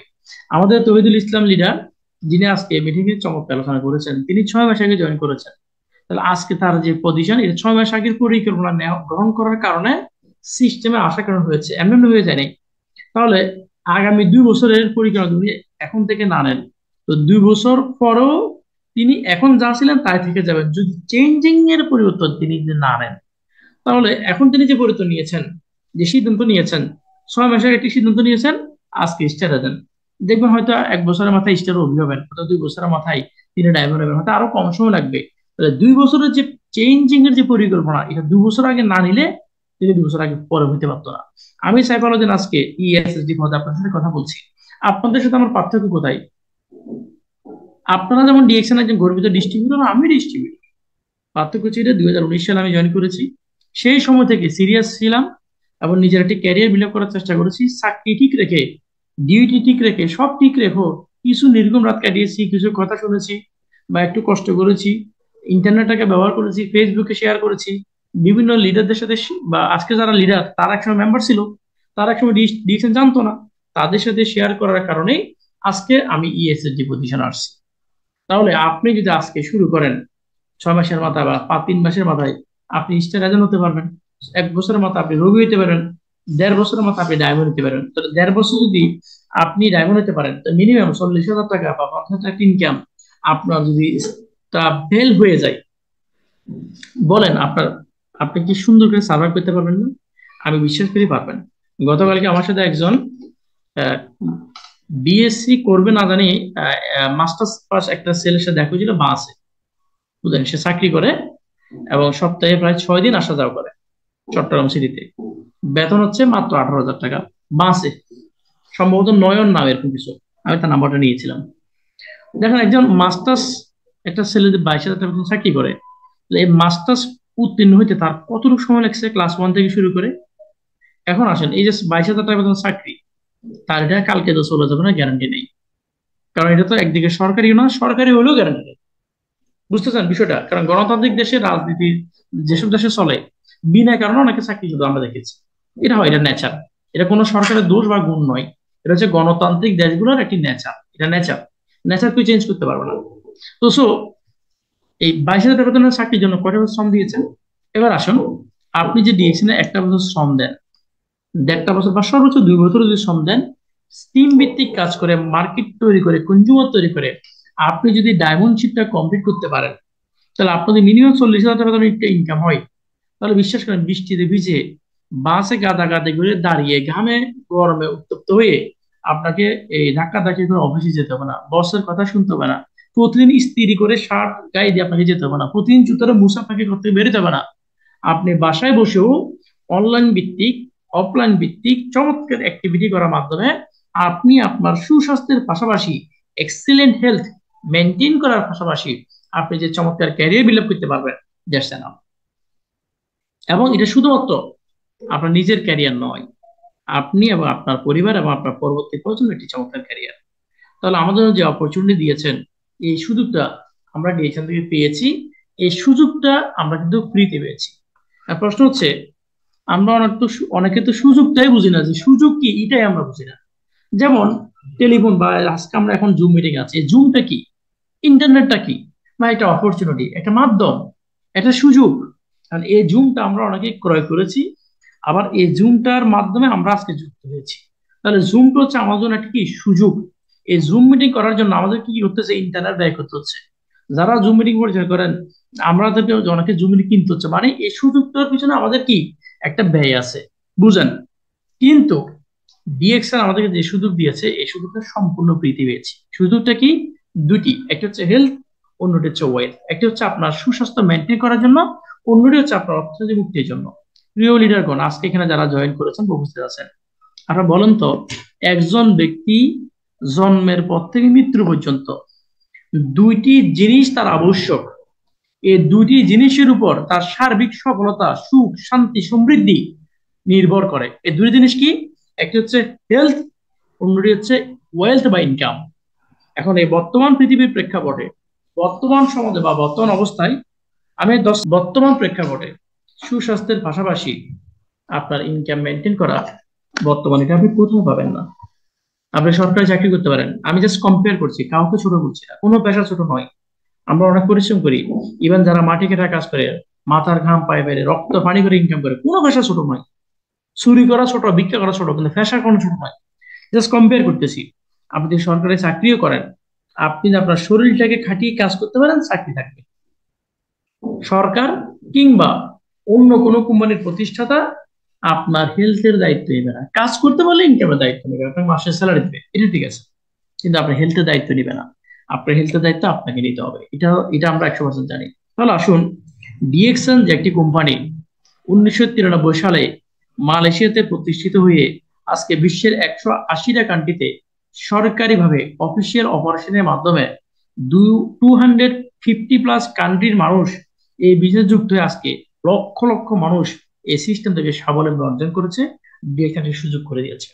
আমাদের তৌহিদুল ইসলাম লিডার, যিনি আজকে মিটিং এ চমৎকার আলোচনা করেছেন, তিনি 6 মাস আগে জয়েন করেছেন। তাহলে আজকে তার যে পজিশন, এটা 6 মাস আগের পরিকল্পনা গ্রহণ করার কারণে সিস্টেমে আসার কারণ হয়েছে, এমন হয়ে যায়নি। তাহলে আগামী 2 বছরের পরিকল্পনা যদি এখন থেকে না নেন, তো 2 বছর পরেও তিনি এখন যা ছিলেন তাই থেকে যাবেন, যদি চেঞ্জিং এর পরিবর্তন তিনি যদি না নেন। তাহলে এখন তিনি যে পরিবর্তন নিয়েছেন, যে সিদ্ধান্ত নিয়েছেন, 6 মাস আগে একটি সিদ্ধান্ত নিয়েছেন, আজকে স্টার দেন। দেখবেন হয়তো 1 বছরের মাথায় স্টার অভি হবেন, হয়তো 2 বছরের মাথায় তিনি ডায়মন্ড হবেন, হয়তো আরো কম সময় লাগবে। তাহলে 2 বছরের যে চেঞ্জিং এর যে পরিকল্পনা, এটা 2 বছর আগে না নিলে তিনি 2 বছর আগে পরে হইতে পারতো না। আমি সাইকোলজি আজকে ইএসএসডি পদে আপনার সাথে কথা বলছি। আপনাদের সাথে আমার পার্থক্য কোথায়? আপনারা যেমন ডিএক্সএন একজন গর্বিত ডিস্ট্রিবিউটর, আমি ডিস্ট্রিবিউটর। পার্থক্য ছিল 2019 সালে আমি জয়েন করেছি, সেই সময় থেকে সিরিয়াস ছিলাম এবং নিজের একটি ক্যারিয়ার বিল্ড করার চেষ্টা করেছি। চাকরি ঠিক রেখে, ডিউটি ঠিক রেখে, সব ঠিক রেখো, কিছু নির্ঘুম রাত কাটিয়েছি, কিছু কথা শুনেছি বা একটু কষ্ট করেছি, ইন্টারনেটটাকে ব্যবহার করেছি, ফেসবুকে শেয়ার করেছি বিভিন্ন লিডারদের সাথে। বা আজকে যারা লিডার, তারা একসময় মেম্বার ছিল, তারা একসময় ডিসিশন জানতো না, তাদের সাথে শেয়ার করার কারণেই আজকে আমি ইএসএসডি পজিশন আসছি। তাহলে আপনি যদি আজকে শুরু করেন, 6 মাসের মাথায় বা 3 মাসের মাথায় আপনি স্টার এজেন্ট হতে পারবেন। 1 বছরের মাথায় আপনি রবি হতে পারেন। 1.5 বছরের মাথায় আপনি ডায়মন্ড হতে পারেন। তো 1.5 বছর যদি আপনি ডায়মন্ড হতে পারেন, তো মিনিমাম 40,000 টাকা বা 50,000 টাকা ইনকাম আপনার যদি তা ফেল হয়ে যায়, বলেন আপনি কি সুন্দর করে সার্ভাইভ করতে পারবেন না? আমি বিশ্বাস করি পারবেন। গতকালকে আমার সাথে একজন বিএসসি করবে না জানি, মাস্টার্স পাস একটা ছেলের সাথে দেখা হয়েছিল বাসে, বুঝলেন, সে চাকরি করে এবং সপ্তাহে প্রায় 6 দিন আসা যাওয়া করে চট্টগ্রাম সিটিতে। বেতন হচ্ছে মাত্র 18,000 টাকা, বাসে। সম্ভবত নয়ন নাম এরকম কিছু, আমি তার নাম্বারটা নিয়েছিলাম। দেখেন, একজন মাস্টার্স, একটা ছেলে যে 22,000 টাকা বেতন চাকরি করে, তাহলে এই মাস্টার্স উত্তীর্ণ হইতে তার কতটুকু সময় লাগছে ক্লাস 1 থেকে শুরু করে। এখন আসেন, এই যে 22,000 টাকা বেতন চাকরি, তার এটা কালকে তো চলে যাবে না, গ্যারান্টি নেই। কারণ এটা তো একদিকে সরকারি না, সরকারি হলেও গ্যারান্টি নেই। বুঝতেছেন বিষয়টা? কারণ গণতান্ত্রিক দেশে রাজনীতি যেসব দেশে চলে, বিনা কারণে অনেকে চাকরি শুধু আমরা দেখেছি। এটা হয়, এটা নেচার। এটা কোনো সরকারের দোষ বা গুণ নয়, এটা হচ্ছে গণতান্ত্রিক দেশগুলোর একটি নেচার। এটা নেচার, নেচার তুই চেঞ্জ করতে পারবে না। তো এই 22,000 টাকা বেতনের চাকরির জন্য কয়টা বছর শ্রম দিয়েছেন? এবার আসুন, আপনি যে ডিএক্সনে একটা বছর শ্রম দেন, 1.5 বছর বা সর্বোচ্চ 2 বছর যদি শ্রম দেন, স্টিম ভিত্তিক কাজ করে, মার্কেট তৈরি করে, কনজিউমার তৈরি করে, আপনি যদি ডায়মন্ড শিপটা কমপ্লিট করতে পারেন, তাহলে আপনাদের মিনিমাম 40,000 টাকা যদি একটা ইনকাম হয়, তাহলে বিশ্বাস করেন, বৃষ্টিতে ভিজে বাসে গাদাগাদি করে দাঁড়িয়ে ঘামে গরমে উত্তপ্ত হয়ে আপনাকে এই ধাক্কাধাক্কি করে অফিসে যেতে হবে না, বসের কথা শুনতে হবে না, প্রতিদিন ইস্ত্রি করে শার্ট গায়ে দিয়ে আপনাকে যেতে হবে না, প্রতিদিন জুতোর মুসাফাকি করতে বেরোতে হবে না। আপনি বাসায় বসেও অনলাইন ভিত্তিক অফলাইন ভিত্তিক চমৎকার অ্যাক্টিভিটি করার মাধ্যমে আপনি আপনার সুস্বাস্থ্যের পাশাপাশি এক্সিলেন্ট হেলথ মেনটেন করার পাশাপাশি আপনি যে চমৎকার ক্যারিয়ার বিল্ড আপ করতে পারবেন, দ্যাটস এনাফ। এবং এটা শুধুমাত্র আপনার নিজের ক্যারিয়ার নয়, আপনি এবং আপনার পরিবার এবং আপনার পরবর্তী প্রজন্ম একটি চমৎকার ক্যারিয়ার। তাহলে আমাদের যে অপরচুনিটি দিয়েছেন, এই সুযোগটা আমরা ডিএক্সএন থেকে পেয়েছি, এই সুযোগটা আমরা কিন্তু ফ্রিতে পেয়েছি। আর প্রশ্ন হচ্ছে, আমরা অনেকে তো সুযোগটাই বুঝি না, যে সুযোগ কি এটাই আমরা বুঝি না। যেমন টেলিফোন বা আজকে আমরা এখন জুম মিটিং আছে, জুমটা কি, ইন্টারনেটটা কি, বা একটা অপরচুনিটি, একটা মাধ্যম, একটা সুযোগ। কারণ এই জুমটা আমরা অনেকে ক্রয় করেছি, আবার এই জুমটার মাধ্যমে আমরা আজকে যুক্ত হয়েছি। তাহলে জুমটা হচ্ছে আমাদের জন্য একটা কি সুযোগ। এই জুম মিটিং করার জন্য আমাদের কি করতে হচ্ছে, ইন্টারনেট ব্যয় করতে হচ্ছে। যারা জুম মিটিং পরিচালনা করেন, আমাদেরকে অনেকে জুম মিটিং কিনতে হচ্ছে, মানে এই সুযোগটার পিছনে আমাদের কি একটা ব্যয় আছে, বুঝেন। কিন্তু ডিএক্সএল আমাদেরকে যে সুযোগ দিয়েছে, এই সুযোগটা সম্পূর্ণ ফ্রিতে পেয়েছি। সুযোগটা কি, দুটি, একটা হচ্ছে হেলথ, অন্যটি হচ্ছে ওয়েলথ। একটা হচ্ছে আপনার সুস্বাস্থ্য মেনটেন করার জন্য, অন্যটি হচ্ছে আপনার অর্থনৈতিক মুক্তির জন্য। প্রিয় লিডারগণ, আজকে এখানে যারা জয়েন করেছেন, উপস্থিত আছেন, আপনারা বলেন তো, একজন ব্যক্তি জন্মের পর থেকে মৃত্যু পর্যন্ত দুইটি জিনিস তার আবশ্যক, এই দুটি জিনিসের উপর তার সার্বিক সফলতা, সুখ, শান্তি, সমৃদ্ধি নির্ভর করে। এই দুটি জিনিস কি, একটি হচ্ছে হেলথ, অন্যটি হচ্ছে ওয়েলথ বা ইনকাম। এখন এই বর্তমান পৃথিবীর প্রেক্ষাপটে, বর্তমান সমাজে বা বর্তমান অবস্থায়, বর্তমান প্রেক্ষাপটে সুস্বাস্থ্যের পাশাপাশি আপনার ইনকাম মেনটেন করা, বর্তমানে এটা আপনি কোথাও পাবেন না। আপনি সরকারি চাকরি করতে পারেন, আমি জাস্ট কম্পেয়ার করছি, কাউকে ছোট করছি না, কোনো পেশা ছোট নয়। আমরা অনেক পরিশ্রম করি, ইভেন যারা মাটি কাটা কাজ করে, মাথার ঘাম পায়ে বেড়ে রক্ত পানি করে ইনকাম করে, কোনো পেশা ছোট নয়। চুরি করা ছোট, ভিক্ষা করা ছোট, কিন্তু পেশা কোনো ছোট নয়। জাস্ট কম্পেয়ার করতেছি। আপনি যদি সরকারি চাকরিও করেন, আপনি যদি আপনার শরীরটাকে খাটিয়ে কাজ করতে পারেন, চাকরি থাকবে। সরকার কিংবা অন্য কোনো কোম্পানির প্রতিষ্ঠাতা আপনার হেলথের দায়িত্ব নেবে না। কাজ করতে পারলে ইনকামের দায়িত্ব নেবে, আপনার মাসের স্যালারি দিবে, এটা ঠিক আছে, কিন্তু আপনার হেলথের দায়িত্ব নিবে না। আপনার হেলথের দায়িত্ব আপনাকে নিতে হবে, এটা এটা আমরা 100% জানি। তাহলে আসুন, ডিএক্সএন যে একটি কোম্পানি 1993 সালে মালয়েশিয়াতে প্রতিষ্ঠিত হয়ে আজকে বিশ্বের 180টা কান্ট্রিতে সরকারিভাবে অফিসিয়াল অপারেশনের মাধ্যমে 250+ কান্ট্রির মানুষ এই বিজনেস যুক্ত হয়ে আজকে লক্ষ লক্ষ মানুষ এই সিস্টেম থেকে স্বাবলম্বী অর্জন করেছে, ডিএক্সএন সুযোগ করে দিয়েছে।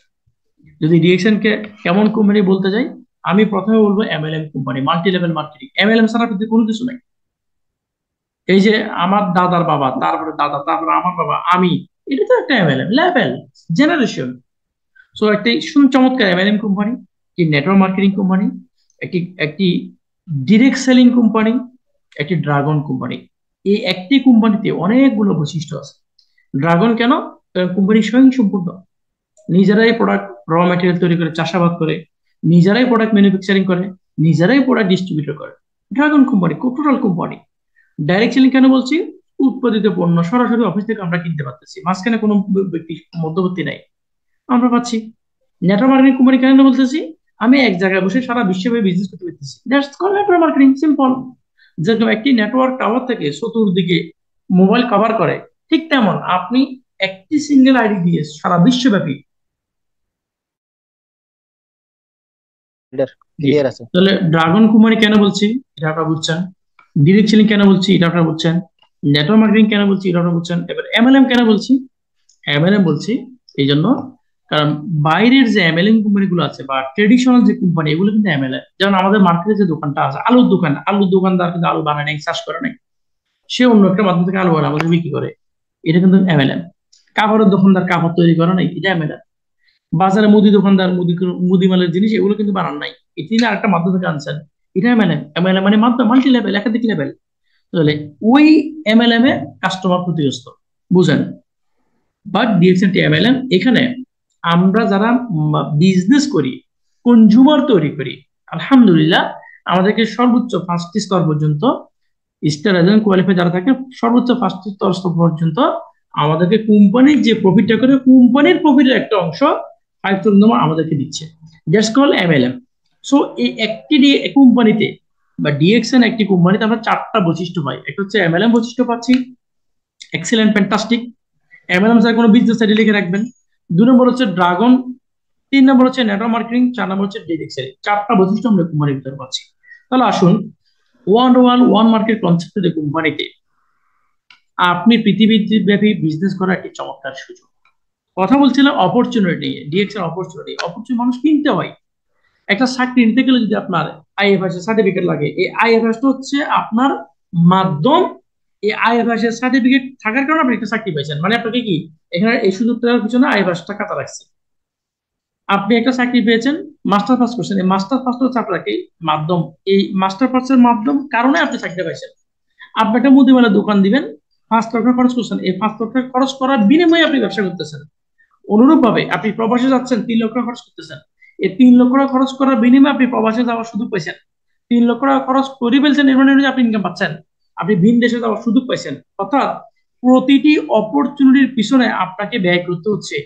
যদি ডিএক্সএন কে কেমন কোম্পানি বলতে যাই, আমি প্রথমে বলবো MLM company, multi level marketing. MLM ছাড়া পৃথিবীতে কোনো কিছু নাই। এই যে আমার দাদার বাবা, তারপরে দাদা, তারপরে আমার বাবা, আমি, এটা তো একটা এমএলএম লেভেল, জেনারেশন। সো একটি চমৎকার এমএলএম কোম্পানি, একটি নেটওয়ার্ক মার্কেটিং কোম্পানি, একটি একটি ডিরেক্ট সেলিং কোম্পানি, একটি ড্রাগন কোম্পানি। এই একটি কোম্পানিতে অনেকগুলো বৈশিষ্ট্য আছে। ড্রাগন কেন? কোম্পানি স্বয়ংসম্পূর্ণ, নিজেরাই প্রোডাক্ট র ম্যাটেরিয়াল তৈরি করে, চাষাবাদ করে, নিজেরাই প্রোডাক্ট ম্যানুফ্যাকচারিং করে, নিজেরাই প্রোডাক্ট ডিস্ট্রিবিউটর করে। Dragon company total company. Direct selling কেন বলছি? উৎপাদিত পণ্য সরাসরি অফিস থেকে আমরা কিনতে পারতেছি, মাঝখানে কোনো ব্যক্তি মধ্যবর্তী নাই, আমরা পাচ্ছি। নেটওয়ার্ক মার্কেটিং কোম্পানি কেন বলতেছি? আমি এক জায়গায় বসে সারা বিশ্বব্যাপী বিজনেস করতে পারতেছি, that's call network marketing, simple. যেরকম একটি নেটওয়ার্ক টাওয়ার থেকে চতুর্দিকে মোবাইল কভার করে, ঠিক তেমন আপনি একটি সিঙ্গেল আইডি দিয়ে সারা বিশ্বব্যাপী। ক্লিয়ার আছে। তাহলে ড্রাগন কোম্পানি কেন বলছি, এটা আপনারা বুঝছেন। ডিরেক্ট সেলিং কেন বলছি, এটা আপনারা বুঝছেন। নেটওয়ার্ক মার্কেটিং কেন বলছি, এটা আপনারা বুঝছেন। এবার এমএলএম কেন বলছি? এমএলএম বলছি এই জন্য, কারণ বাইরের যে এমএলএম কোম্পানি গুলো আছে বা ট্রেডিশনাল যে কোম্পানি, এগুলো কিন্তু এমএলএম। যেমন আমাদের মার্কেটে যে দোকানটা আছে, আলুর দোকান, আলুর দোকানদার কিন্তু আলু বানায় নাই, চাষ করে নাই, সে অন্য একটা মাধ্যম থেকে আলু বানায় আমাদের বিক্রি করে, এটা কিন্তু এমএলএম। কাপড়ের দোকানদার কাপড় তৈরি করে নাই, এটা এমএলএম। বাজারে মুদি দোকানদার মুদি মালের জিনিস এগুলো কিন্তু বানান নাই, তিনি আরেকটা মাধ্যম থেকে আনছেন, এটা এমএলএম। এমএলএম মানে মাধ্যম, মাল্টি লেভেল, একাধিক লেভেল। তাহলে ওই এমএলএম এ কাস্টমার ক্ষতিগ্রস্ত, বুঝেন। বাট ডিএক্সএন এমএলএম, এখানে আমরা যারা বিজনেস করি, কনজিউমার তৈরি করি, আলহামদুলিল্লাহ আমাদেরকে সর্বোচ্চ ফার্স্ট স্তর পর্যন্ত, স্টার এজেন্ট কোয়ালিফাই যারা থাকে, সর্বোচ্চ ফার্স্ট স্তর পর্যন্ত আমাদেরকে কোম্পানির যে প্রফিটটা করে কোম্পানির প্রফিটের একটা অংশ 5,000 আমাদেরকে দিচ্ছে, দ্যাটস কল এমএলএম। সো এই একটি কোম্পানিতে বা ডিএক্সএন একটি কোম্পানিতে আমরা চারটা বৈশিষ্ট্য পাই। একটা হচ্ছে এমএলএম বৈশিষ্ট্য পাচ্ছি, এক্সিলেন্ট, ফ্যান্টাস্টিক। এমএলএম স্যার কোনো বিজনেস আইডি লিখে রাখবেন। 2 নম্বর হচ্ছে ড্রাগন, 3 নম্বর হচ্ছে নেটওয়ার্ক মার্কেটিং, 4 নম্বর হচ্ছে ডিএক্সএন। চারটা বৈশিষ্ট্য আমরা কোম্পানির ভিতরে পাচ্ছি। তাহলে আসুন ওয়ান ওয়ান ওয়ান মার্কেট কনসেপ্টের কোম্পানিতে আপনি পৃথিবীব্যাপী বিজনেস করার একটি চমৎকার সুযোগ। কথা বলছিলাম অপরচুনিটি নিয়ে, ডিএক্সএন অপরচুনিটি। অপরচুনিটি মানুষ কিনতে হয়। একটা চাকরি নিতে গেলে যদি আপনার আইএফএস এর সার্টিফিকেট লাগে, এই আইএফএস টা হচ্ছে আপনার মাধ্যম। এই আইএফএস এর সার্টিফিকেট থাকার কারণে আপনি একটা চাকরি পাইছেন, মানে আপনাকে কি এখানে এই সুযোগটার পিছনে আইএফএস টা কাটা রাখছে। আপনি একটা চাকরি পেয়েছেন, মাস্টার পাস করছেন, এই মাস্টার পাস হচ্ছে আপনাকে মাধ্যম। এই মাস্টার পাসের মাধ্যম কারণে আপনি চাকরি পাইছেন। আপনি একটা মুদিমালা দোকান দিবেন, 5 লক্ষ খরচ করছেন, এই 5 লক্ষ খরচ করার বিনিময়ে আপনি ব্যবসা করতেছেন। অনুরূপ ভাবে আপনি প্রবাসে যাচ্ছেন, 3 লক্ষ খরচ করতেছেন, এই 3 লক্ষ টাকা খরচ করার বিনিময়ে আপনি প্রবাসে যাওয়ার সুযোগ পাইছেন। 3 লক্ষ টাকা খরচ করে ফেলছেন, এর মানে আপনি ইনকাম পাচ্ছেন, আপনি ভিন দেশে যাওয়ার সুযোগ পাইছেন। অর্থাৎ প্রতিটি অপরচুনিটির পিছনে আপনাকে ব্যয় করতে হচ্ছে।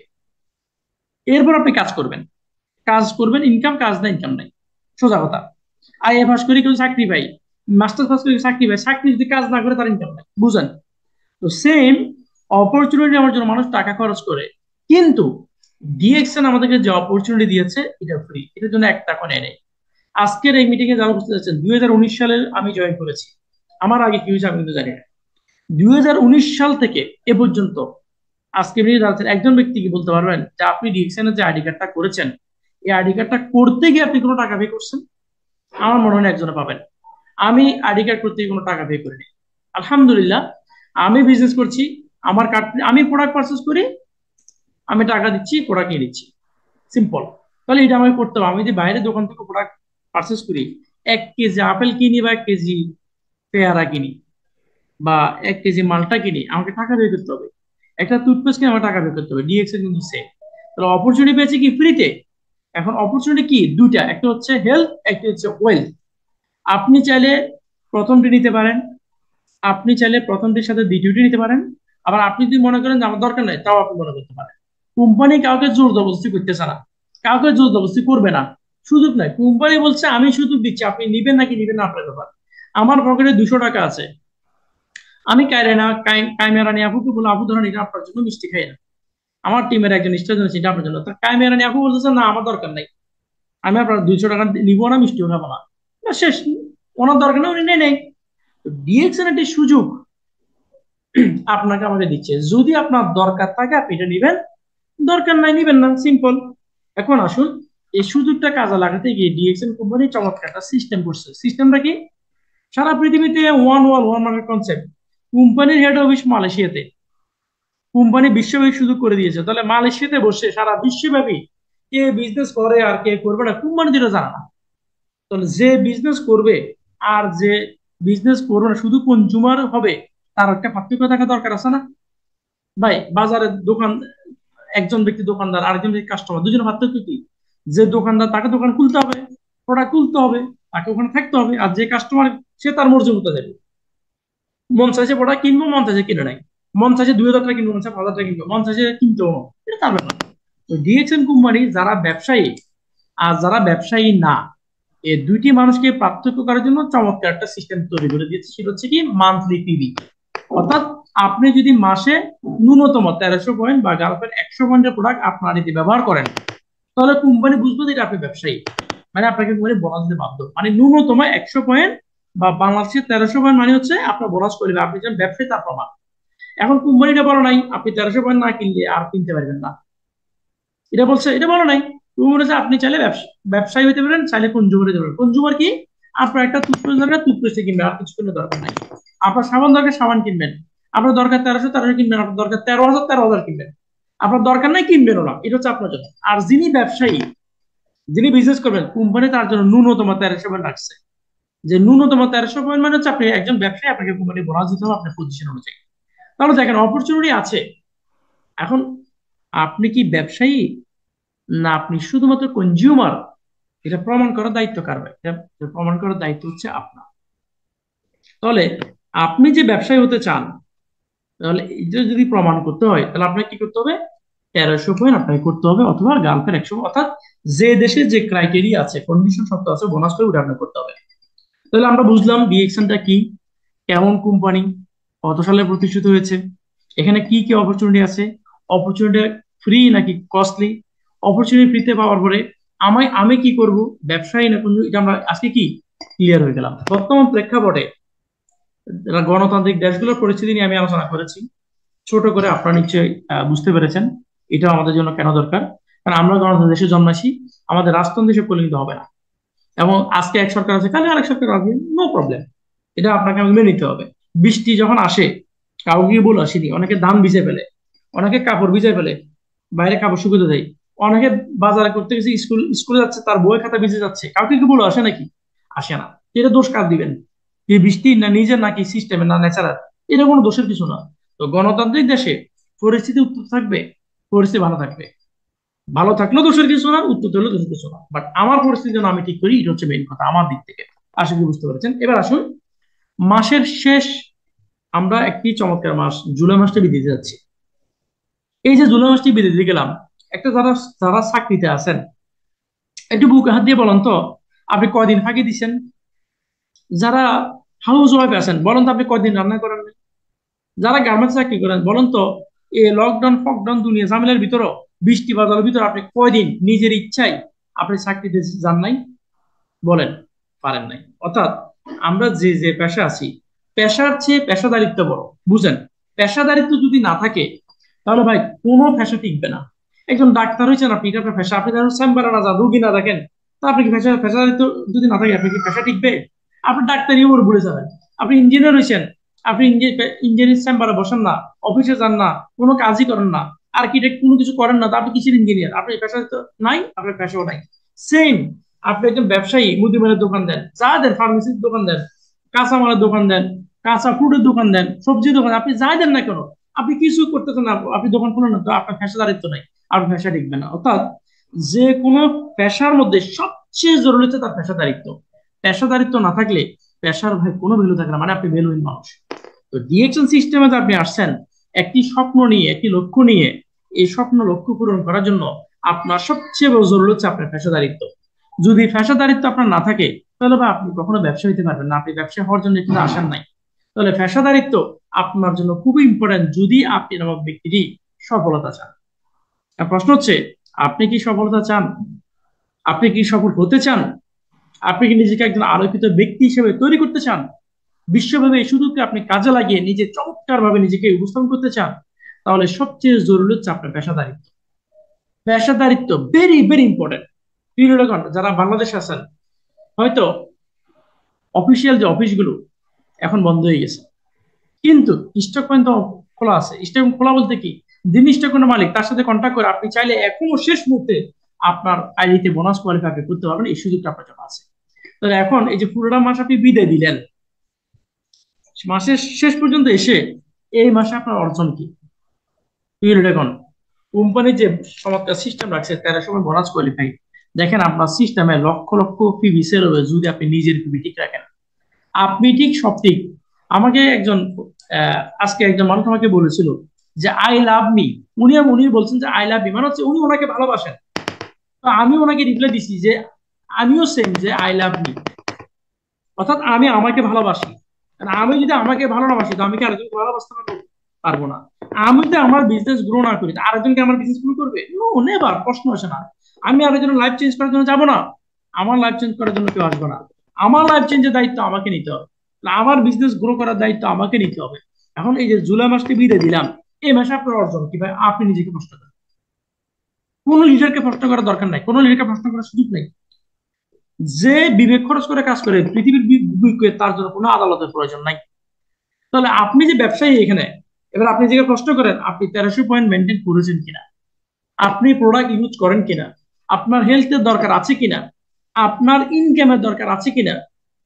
এরপর আপনি কাজ করবেন, কাজ করবেন, ইনকাম, কাজ না ইনকাম নাই, সোজা কথা। আইএ পাস করে কেউ চাকরি পাই, মাস্টার পাস করে চাকরি পাই, চাকরি যদি কাজ না করে তার ইনকাম নাই, বুঝেন? তো সেম অপরচুনিটি আমার জন্য মানুষ টাকা খরচ করে, কিন্তু ডিএক্সএন আমাদেরকে যে অপরচুনিটি দিয়েছে এটা ফ্রি, এটার জন্য 1 টাকা নেয় নেই। আজকের এই মিটিং এ যারা উপস্থিত আছেন, 2019 সালে আমি জয়েন করেছি। আমার আগে কি হয়েছে আমি কিন্তু জানি না। 2019 সাল থেকে এ পর্যন্ত আজকে একজন ব্যক্তি কি বলতে পারবেন যে আপনি ডিএক্সএন এর যে আইডি কার্ডটা করেছেন, এই আইডি কার্ডটা করতে গিয়ে আপনি কোনো টাকা পে করছেন? আমার মনে হয় না একজনে পাবেন। আমি আইডি কার্ড করতে গিয়ে কোনো টাকা পে করিনি। আলহামদুলিল্লাহ, আমি বিজনেস করছি, আমার কার্ড, আমি প্রোডাক্ট পারচেস করি, আমি টাকা দিচ্ছি, প্রোডাক্ট নিয়ে নিচ্ছি, সিম্পল। তাহলে এটা আমাকে করতে হবে। আমি যদি বাইরে দোকান থেকে প্রোডাক্ট পারচেস করি, 1 কেজি আপেল কিনি বা 1 কেজি পেয়ারা কিনি বা 1 কেজি মালটা কিনি, আমাকে টাকা পে করতে হবে। একটা টুথপেস্ট কিনে আমার টাকা পে করতে হবে। ডিএক্স এর কিন্তু সেম। তাহলে অপরচুনিটি পেয়েছি কি ফ্রিতে। এখন অপরচুনিটি কি দুইটা, একটা হচ্ছে হেলথ, একটা হচ্ছে ওয়েলথ। আপনি চাইলে প্রথমটি নিতে পারেন, আপনি চাইলে প্রথমটির সাথে দ্বিতীয়টি নিতে পারেন। আবার আপনি যদি মনে করেন যে আমার দরকার নাই, তাও আপনি মনে করতে পারেন। কোম্পানি কাউকে জোর জবরদস্তি করতেছে না, কাউকে জোর জবরদস্তি করবে না, সুযোগ নাই। কোম্পানি বলছে আমি সুযোগ দিচ্ছি, আপনি নিবেন নাকি নিবেন না আপনার ব্যাপার। আমার পকেটে 200 টাকা আছে, আমি কাইমেরা নিয়ে আপুকে বলে আপু ধরেন এটা আপনার জন্য, মিষ্টি খাই না। আমার টিমের একজন স্টার জন্য সেটা আপনার জন্য, তো কাইমেরা নিয়ে আপু বলতেছে না আমার দরকার নাই, আমি আপনার 200 টাকা নিবো না, মিষ্টিও খাবো না। শেষ, ওনার দরকার নেই, উনি নেই নেই। ডিএক্সএন একটি সুযোগ আপনাকে আমাকে দিচ্ছে, যদি আপনার দরকার থাকে আপনি এটা নিবেন, দরকার নাই নিবেন না, সিম্পল। এখন আসুন এই সুযোগটা কাজে লাগাতে গিয়ে ডিএক্সএন কোম্পানি চমৎকার একটা সিস্টেম করছে। সিস্টেমটা কি? সারা পৃথিবীতে one world one market concept. কোম্পানির হেড অফিস মালয়েশিয়াতে, কোম্পানি বিশ্বব্যাপী সুযোগ করে দিয়েছে। তাহলে মালয়েশিয়াতে বসে সারা বিশ্বব্যাপী কে বিজনেস করে আর কে করবে না কোম্পানি যেটা জানা না। তাহলে যে বিজনেস করবে আর যে বিজনেস করবে না, শুধু কনজুমার হবে, তার একটা পার্থক্য থাকা দরকার আছে না ভাই? বাজারে দোকান, একজন ব্যক্তি দোকানদার, আরেকজন ব্যক্তি কাস্টমার, দুজনের পার্থক্য কি? যে দোকানদার তাকে দোকান খুলতে হবে, প্রোডাক্ট তুলতে হবে, তাকে ওখানে থাকতে হবে। আর যে কাস্টমার, সে তার মর্জি মতো যাবে, মন চাইছে প্রোডাক্ট কিনবো, মন চাইছে কিনে নাই, মন চাইছে 2,000 টাকা কিনবো, মন চাইছে 5,000 টাকা কিনবো, মন চাইছে কিনতেও না, এটা তার ব্যাপার। তো ডিএক্সএন কোম্পানি যারা ব্যবসায়ী আর যারা ব্যবসায়ী না, এই দুইটি মানুষকে পার্থক্য করার জন্য চমৎকার একটা সিস্টেম তৈরি করে দিয়েছে। সেটা হচ্ছে কি মান্থলি পিবি। অর্থাৎ আপনি যদি মাসে ন্যূনতম 1300 পয়েন্ট বা গালফের 100 পয়েন্টের প্রোডাক্ট আপনার এটি ব্যবহার করেন, তাহলে কোম্পানি বুঝবে যে আপনি ব্যবসায়ী, মানে আপনাকে কোম্পানি বোনাস দিতে বাধ্য। মানে ন্যূনতম 100 পয়েন্ট বা বাংলাদেশের 1300 পয়েন্ট মানে হচ্ছে আপনার বোনাস করবে, আপনি যেন ব্যবসায়ী তার প্রমাণ। এখন কোম্পানিটা বলো নাই আপনি 1300 পয়েন্ট না কিনলে আর কিনতে পারবেন না, এটা বলছে, এটা বলো নাই। তুমি বলেছে আপনি চাইলে ব্যবসায়ী হতে পারেন, চাইলে কনজুমার হতে পারেন। কনজুমার কি? আপনার একটা টুথপেস্ট দরকার, টুথপেস্ট কিনবেন, আর কিছু কিনে দরকার নাই। আপনার সাবান দরকার, সাবান কিনবেন। আপনার দরকার 1300 কিনবেন, আপনার দরকার 13,000 13,000 কিনবেন। আপনার দরকার নাই, কিনবেনও না, এটা হচ্ছে আপনার জন্য। আর যিনি ব্যবসায়ী, যিনি বিজনেস করবেন, কোম্পানি তার জন্য ন্যূনতম 1300 পয়েন্ট রাখছে। যে ন্যূনতম 1300 পয়েন্ট মানে হচ্ছে আপনি একজন ব্যবসায়ী, আপনাকে কোম্পানি বোনাস দিতে হবে আপনার পজিশন অনুযায়ী। তাহলে দেখেন অপরচুনিটি আছে। এখন আপনি কি ব্যবসায়ী না আপনি শুধুমাত্র কনজিউমার, এটা প্রমাণ করার দায়িত্ব কার ভাই? এটা প্রমাণ করার দায়িত্ব হচ্ছে আপনার। তাহলে আপনি যে ব্যবসায়ী হতে চান, তাহলে এটা যদি প্রমাণ করতে হয় তাহলে আপনাকে কি করতে হবে, 1300 পয়েন্ট আপনাকে করতে হবে, অথবা গালফের 100, অর্থাৎ যে দেশে যে ক্রাইটেরিয়া আছে, কন্ডিশন শর্ত আছে, বোনাস করে ওটা আপনাকে করতে হবে। তাহলে আমরা বুঝলাম ডিএক্সএনটা কি, কেমন কোম্পানি, কত সালে প্রতিষ্ঠিত হয়েছে, এখানে কি কি অপরচুনিটি আছে, অপরচুনিটি ফ্রি নাকি কস্টলি, অপরচুনিটি ফ্রিতে পাওয়ার পরে আমি আমি কি করব, ব্যবসায়ী না কোন, এটা আমরা আজকে কি ক্লিয়ার হয়ে গেলাম। বর্তমান প্রেক্ষাপটে গণতান্ত্রিক দেশগুলোর পরিস্থিতি নিয়ে আমি আলোচনা করেছি ছোট করে, আপনারা নিশ্চয়ই বুঝতে পেরেছেন এটা আমাদের জন্য কেন দরকার। কারণ আমরা গণতন্ত্র দেশে জন্মাইছি, আমাদের রাজতন্ত্র দেশে পরিণত হবে না। এবং আজকে এক সরকার আছে, কালে আরেক সরকার আসবে, নো প্রবলেম, এটা আপনাকে আমাকে মেনে নিতে হবে। বৃষ্টি যখন আসে, কাউকে বলে আসেনি, অনেকে ধান ভিজে ফেলে, অনেকে কাপড় ভিজে ফেলে, বাইরে কাপড় শুকাতে দেয়, অনেকে বাজারে করতে গেছে, স্কুলে যাচ্ছে, তার বই খাতা ভিজে যাচ্ছে, কাউকে কি বলে আসে নাকি? আসে না। এটা দোষ কার দিবেন? এই বৃষ্টি না নিজের, নাকি সিস্টেমের, না ন্যাচারাল? এটা কোনো দোষের কিছু না। তো গণতান্ত্রিক দেশে পরিস্থিতি উত্তর থাকবে, পরিস্থিতি ভালো থাকবে, ভালো থাকলেও দোষের কিছু না, উত্তর হলেও দোষের কিছু না। বাট আমার পরিস্থিতি যেন আমি ঠিক করি, এটা হচ্ছে মেইন কথা আমার দিক থেকে। আশা করি বুঝতে পেরেছেন। এবার আসুন, মাসের শেষ, আমরা একটি চমৎকার মাস জুলাই মাসটা বিদায় দিতে যাচ্ছি। এই যে জুলাই মাসটি বিদায় দিতে গেলাম, একটা যারা যারা চাকরিতে আছেন, একটু বুকে হাত দিয়ে বলেন তো, আপনি কয়দিন ফাঁকি দিচ্ছেন? যারা হাউস ওয়াইফ আছেন, বলেন তো আপনি কয়দিন রান্না করেন নাই? যারা গার্মেন্টস চাকরি করেন, বলেন তো এই লকডাউন ফকডাউন দুনিয়া ঝামেলার ভিতরও, বৃষ্টি বাদলের ভিতরে আপনি কয়দিন নিজের ইচ্ছায় আপনি চাকরিতে যান নাই? বলেন, পারেন নাই। অর্থাৎ আমরা যে যে পেশা আছি, পেশার চেয়ে পেশাদারিত্ব বড়, বুঝেন? পেশাদারিত্ব যদি না থাকে তাহলে ভাই কোনো পেশা টিকবে না। একজন ডাক্তার হয়েছেন আপনি, এটা আপনার পেশা, আপনি যখন চেম্বারে না যান, রুগী না দেখেন, তা আপনি কি পেশাদারিত্ব যদি না থাকে, আপনি কি পেশা টিকবে? আপনি ডাক্তারি উপর ঘুরে যাবেন। আপনি ইঞ্জিনিয়ার হয়েছেন, আপনি ইঞ্জিনিয়ার চেম্বারে বসেন না, অফিসে যান না, কোনো কাজই করেন না, আর্কিটেক্ট কোনো কিছু করেন না, তা আপনি কিসের ইঞ্জিনিয়ার? আপনি পেশাদারিত্ব নাই, আপনার পেশাও নাই। সেম, আপনি একজন ব্যবসায়ী, মুদিমালের দোকান দেন, যা দেন, ফার্মেসির দোকান দেন, কাঁচামালের দোকান দেন, কাঁচা ফ্রুটের দোকান দেন, সবজির দোকান, আপনি যাই দেন না কেন, আপনি কিছু করতেছেন না, আপনি দোকান খুলেন না, তো আপনার পেশাদারিত্ব নাই, আপনার পেশা টিকবে না। অর্থাৎ যে কোনো পেশার মধ্যে সবচেয়ে জরুরি হচ্ছে তার পেশাদারিত্ব। পেশাদারিত্ব না থাকলে পেশার ভাই কোনো ভ্যালু থাকে না, মানে আপনি ভ্যালুহীন মানুষ। তো ডিএকশন সিস্টেমে যে আপনি আসছেন একটি স্বপ্ন নিয়ে, একটি লক্ষ্য নিয়ে, এই স্বপ্ন লক্ষ্য পূরণ করার জন্য আপনার সবচেয়ে বড় জরুরি হচ্ছে আপনার পেশাদারিত্ব। যদি পেশাদারিত্ব আপনার না থাকে তাহলে ভাই আপনি কখনো ব্যবসা হইতে পারবেন না, আপনি ব্যবসা হওয়ার জন্য এখানে আসেন নাই। তাহলে পেশাদারিত্ব আপনার জন্য খুবই ইম্পর্টেন্ট যদি আপনি নামক ব্যক্তিটি সফলতা চান। আর প্রশ্ন হচ্ছে, আপনি কি সফলতা চান? আপনি কি সফল হতে চান? আপনি কি নিজেকে একজন আলোকিত ব্যক্তি হিসেবে তৈরি করতে চান? বিশ্বভাবে এই সুযোগকে আপনি কাজে লাগিয়ে নিজে চমৎকার ভাবে নিজেকে উপস্থাপন করতে চান? তাহলে সবচেয়ে জরুরি হচ্ছে আপনার পেশাদারিত্ব। পেশাদারিত্ব ভেরি ভেরি ইম্পর্টেন্ট। প্রিয় যারা বাংলাদেশে আছেন, হয়তো অফিসিয়াল যে অফিসগুলো এখন বন্ধ হয়ে গেছে, কিন্তু স্টক পয়েন্ট তো খোলা আছে। স্টক খোলা বলতে কি, যিনি স্টক পয়েন্টের মালিক তার সাথে কন্ট্যাক্ট করে আপনি চাইলে এখনো শেষ মুহূর্তে আপনার আইডিতে বোনাস কোয়ালিফাই আপনি করতে পারবেন, এই সুযোগটা আপনার জন্য আছে। তাহলে এখন এই যে পুরোটা মাস আপনি বিদায় দিলেন, মাসের শেষ পর্যন্ত এসে এই মাসে আপনার অর্জন কি? এখন কোম্পানি যে চমৎকার সিস্টেম রাখছে 1300 বোনাস কোয়ালিফাই, দেখেন আপনার সিস্টেমে লক্ষ লক্ষ পিভি সেল হবে যদি আপনি নিজের পিভি ঠিক রাখেন। আপনি ঠিক সব ঠিক। আমাকে একজন আজকে একজন মানুষ আমাকে বলেছিল যে আই লাভ মি, উনি বলছেন যে আই লাভ মি, মানে হচ্ছে উনি ওনাকে ভালোবাসেন। তো আমি ওনাকে রিপ্লাই দিছি যে আমিও সেম, যে আই লাভ মি, অর্থাৎ আমি আমাকে ভালোবাসি। আমি যদি আমাকে ভালো না বাসি তো আমি কি আরেকজনকে ভালোবাসতে পারবো না। আমি যদি আমার বিজনেস গ্রো না করি আরেকজনকে আমার বিজনেস গ্রো করবে? নো, নেভার, প্রশ্ন আসে না। আমি আরেকজনের লাইফ চেঞ্জ করার জন্য যাবো না, আমার লাইফ চেঞ্জ করার জন্য কেউ আসবে না। আমার লাইফ চেঞ্জের দায়িত্ব আমাকে নিতে হবে, আমার বিজনেস গ্রো করার দায়িত্ব আমাকে নিতে হবে। এখন এই যে জুলাই মাসকে বিদায় দিলাম, এই মাসে আপনার অর্জন কি ভাই? আপনি নিজেকে প্রশ্ন করেন। কোনো লিডারকে প্রশ্ন করার দরকার নাই, কোনো লিডারকে প্রশ্ন করার সুযোগ নেই। যে বিবেক খরচ করে কাজ করে পৃথিবীর বিবেকে, তার জন্য কোনো আদালতের প্রয়োজন নাই। তাহলে আপনি যে ব্যবসায়ী এখানে, এবার আপনি যে প্রশ্ন করেন আপনি 1300 পয়েন্ট মেনটেন করেছেন কিনা, আপনি প্রোডাক্ট ইউজ করেন কিনা, আপনার হেলথের দরকার আছে কিনা, আপনার ইনকামের দরকার আছে কিনা,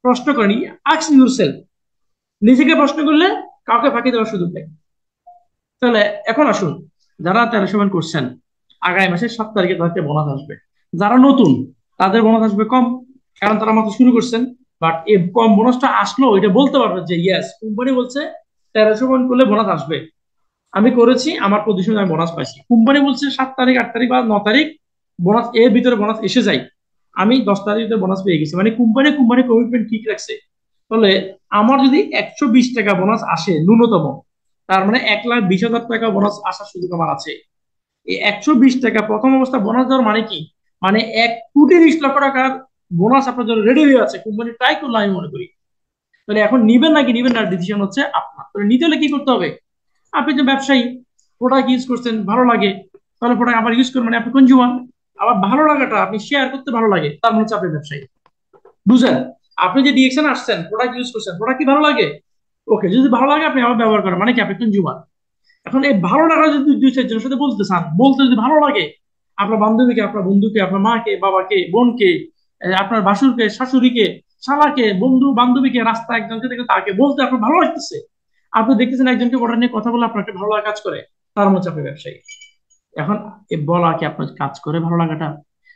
প্রশ্ন করেন। Ask yourself. নিজেকে প্রশ্ন করলে কাউকে ফাঁকি দেওয়ার সুযোগ নেই। তাহলে এখন আসুন, যারা 1300 পয়েন্ট করছেন, আগামী মাসের 7 তারিখে তাদের বোনাস আসবে। যারা নতুন তাদের বোনাস আসবে কম, কারণ তারা মাত্র শুরু করছেন। বাট এই কম বোনাসটা আসলো এটা বলতে পারবে যে ইয়েস, কোম্পানি বলছে 1300 পয়েন্ট করলে বোনাস আসবে, আমি করেছি, আমার পজিশনে আমি বোনাস পাইছি। কোম্পানি বলছে 7 তারিখ 8 তারিখ বা 9 তারিখ বোনাস, এর ভিতরে বোনাস এসে যায়, আমি 10 তারিখে বোনাস পেয়ে গেছি, মানে কোম্পানি কমিটমেন্ট ঠিক রাখছে। তাহলে আমার যদি 120 টাকা বোনাস আসে ন্যূনতম, তার মানে 1,20,000 টাকা বোনাস আসার সুযোগ আমার আছে। এই 120 টাকা প্রথম অবস্থা বোনাস দেওয়ার মানে কি, মানে 1,20,00,000 টাকার বোনাস আপনার জন্য রেডি হয়ে আছে, কোম্পানি ট্রাই করলো আমি মনে করি। তাহলে এখন নিবেন নাকি নিবেন না, ডিসিশন হচ্ছে আপনার। তাহলে নিতে হলে কি করতে হবে, আপনি যে ব্যবসায়ী, প্রোডাক্ট ইউজ করছেন ভালো লাগে, তাহলে প্রোডাক্ট আবার ইউজ করবেন, মানে আপনি কনজিউমার। আবার ভালো লাগাটা আপনি শেয়ার করতে ভালো লাগে, তার মানে হচ্ছে আপনি ব্যবসায়ী। বুঝলেন? আপনি যে ডিএকশন আসছেন, প্রোডাক্ট ইউজ করছেন, প্রোডাক্ট কি ভালো লাগে, ওকে, যদি ভালো লাগে আপনি আবার ব্যবহার করেন, মানে কি আপনি কনজিউমার। এখন এই ভালো লাগা যদি দুই চারজনের সাথে বলতে চান, বলতে যদি ভালো লাগে, আপনার বান্ধবীকে, আপনার বন্ধুকে, আপনার মাকে, বাবাকে, বোনকে, আপনার ভাসুরকে, শাশুড়িকে, শালাকে, বন্ধু বান্ধবীকে, রাস্তা একজনকে দেখে তাকে বলতে আপনার ভালো লাগতেছে, আপনি দেখতেছেন একজনকে ওটা নিয়ে কথা বলে আপনার একটা ভালো লাগা কাজ করে, তার মধ্যে আপনি ব্যবসায়ী। এখন এ বলা কি আপনার কাজ করে ভালো লাগাটা,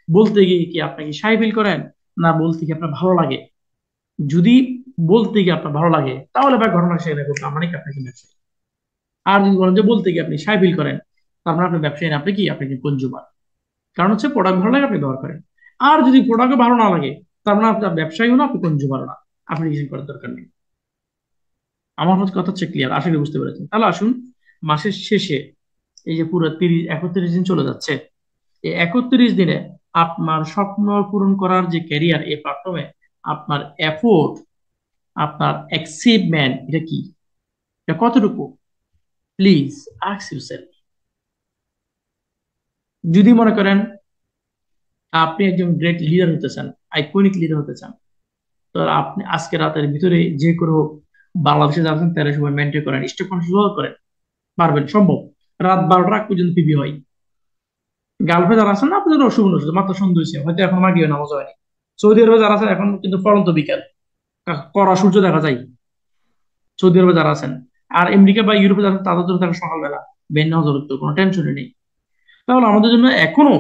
বলতে গিয়ে কি আপনি কি সাই ফিল করেন, না বলতে কি আপনার ভালো লাগে? যদি বলতে গিয়ে আপনার ভালো লাগে, তাহলে ভাই ঘটনা সেখানে করতে মানে কি আপনি কি ব্যবসায়ী। আর যদি বলেন যে বলতে গিয়ে আপনি সাই ফিল করেন, তার মানে আপনি ব্যবসায়ী না, আপনি কি, আপনি কি কনজিউমার। কারণ হচ্ছে প্রোডাক্ট ভালো লাগে আপনি ব্যবহার করেন। আর যদি প্রোডাক্ট ভালো না লাগে, তার মানে আপনার ব্যবসায়ীও না, আপনি কনজিউমারও না, আপনি ডিসিশন করার দরকার নেই। আমার হচ্ছে কথা হচ্ছে ক্লিয়ার, আশা করি বুঝতে পেরেছেন। তাহলে আসুন, মাসের শেষে এই যে পুরো 31 দিন চলে যাচ্ছে, এই 31 দিনে আপনার স্বপ্ন পূরণ করার যে ক্যারিয়ার, এই প্ল্যাটফর্মে আপনার এফোর্ট, আপনার অ্যাচিভমেন্ট, এটা কি, এটা কতটুকু? Please ask yourself. যদি মনে করেন আপনি একজন গ্রেট লিডার হতে চান, আইকনিক লিডার হতে চান, তো আপনি আজকে রাতের ভিতরে যে করে হোক বাংলাদেশে যাচ্ছেন 13 সময় মেনটেন করেন, স্টক কন্ট্রোল করেন, পারবেন, সম্ভব। রাত 12টা আগ পর্যন্ত পিবি হয়। গালফে যারা আছেন না, আপনাদের অশুভ নয়, মাত্র সন্ধ্যা হয়েছে, হয়তো এখন মাগিয়ে নামাজ হয়নি। সৌদি আরবে যারা আছেন এখন কিন্তু পড়ন্ত বিকাল, কড়া সূর্য দেখা যায় সৌদি আরবে যারা আছেন। আর আমেরিকা বা ইউরোপে যারা আছেন, তাদের জন্য থাকে সকালবেলা, বের না হওয়া তো কোনো টেনশনই নেই। তাহলে আমাদের জন্য এখনো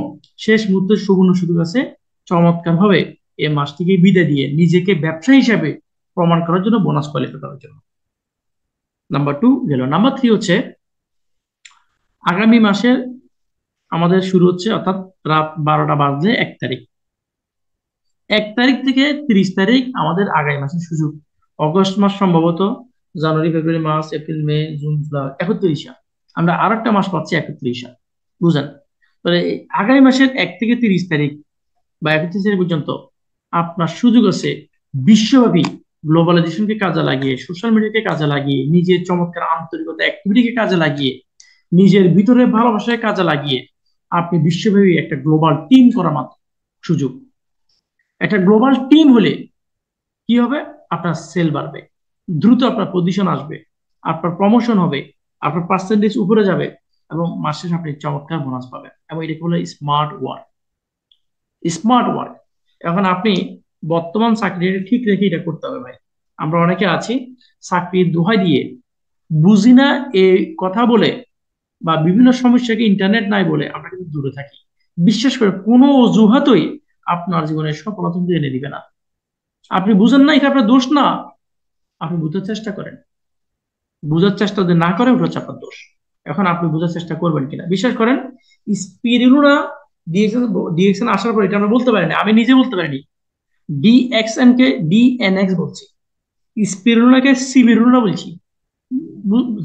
শেষ মুহূর্তের সুবর্ণ সুযোগ আছে, চমৎকার ভাবে এই মাসটিকে বিদায় দিয়ে নিজেকে ব্যবসা হিসাবে প্রমাণ করার জন্য, বোনাস কোয়ালিফাই করার জন্য। নাম্বার 2 গেল। নাম্বার 3 হচ্ছে আগামী মাসের আমাদের শুরু হচ্ছে, অর্থাৎ রাত 12টা বাজলে 1 তারিখ, 1 তারিখ থেকে 30 তারিখ আমাদের আগামী মাসের সুযোগ। অগস্ট মাস সম্ভবত, জানুয়ারি ফেব্রুয়ারি মার্চ এপ্রিল মে জুন জুলাই 31, আমরা আর একটা মাস পাচ্ছি 31। বুঝলেন? তাহলে এই আগামী মাসের 1 থেকে 30 তারিখ বা 31 তারিখ পর্যন্ত আপনার সুযোগ আছে বিশ্বব্যাপী গ্লোবালাইজেশনকে কাজে লাগিয়ে, সোশ্যাল মিডিয়াকে কাজে লাগিয়ে, নিজের চমৎকার আন্তরিকতা অ্যাক্টিভিটিকে কাজে লাগিয়ে, নিজের ভিতরে ভালোবাসায় কাজে লাগিয়ে আপনি বিশ্বব্যাপী একটা গ্লোবাল টিম করার মাত্র সুযোগ। একটা গ্লোবাল টিম হলে কি হবে, আপনার সেল বাড়বে, দ্রুত আপনার পজিশন আসবে, আপনার প্রমোশন হবে, আপনার পার্সেন্টেজ উপরে যাবে, এবং মাসে আপনি চমৎকার বোনাস পাবেন, এবং এটাকে বলে স্মার্ট ওয়ার্ক। Smart work. এখন আপনি বর্তমান চাকরিটা ঠিক রেখে এটা করতে হবে ভাই। আমরা অনেকে আছি চাকরির দোহাই দিয়ে, বুঝি না এই কথা বলে, বা বিভিন্ন সমস্যাকে ইন্টারনেট নাই বলে আমরা কিন্তু দূরে থাকি। বিশ্বাস করে কোনো অজুহাতই আপনার জীবনের সফলতা কিন্তু এনে দিবে না। আপনি বুঝেন না, এটা আপনার দোষ না, আপনি বুঝার চেষ্টা করেন, বুঝার চেষ্টা যদি না করেন ওটা হচ্ছে আপনার দোষ। এখন আপনি বুঝার চেষ্টা করবেন কিনা, বিশ্বাস করেন, স্পিরুলিনা ডিএক্সএন ডিএক্সএন আসার পর এটা আমরা বলতে পারিনি, আমি নিজে বলতে পারিনি, ডিএক্সএন কে ডিএনএক্স বলছি, স্পিরুলিনাকে সিবিরুলিনা বলছি।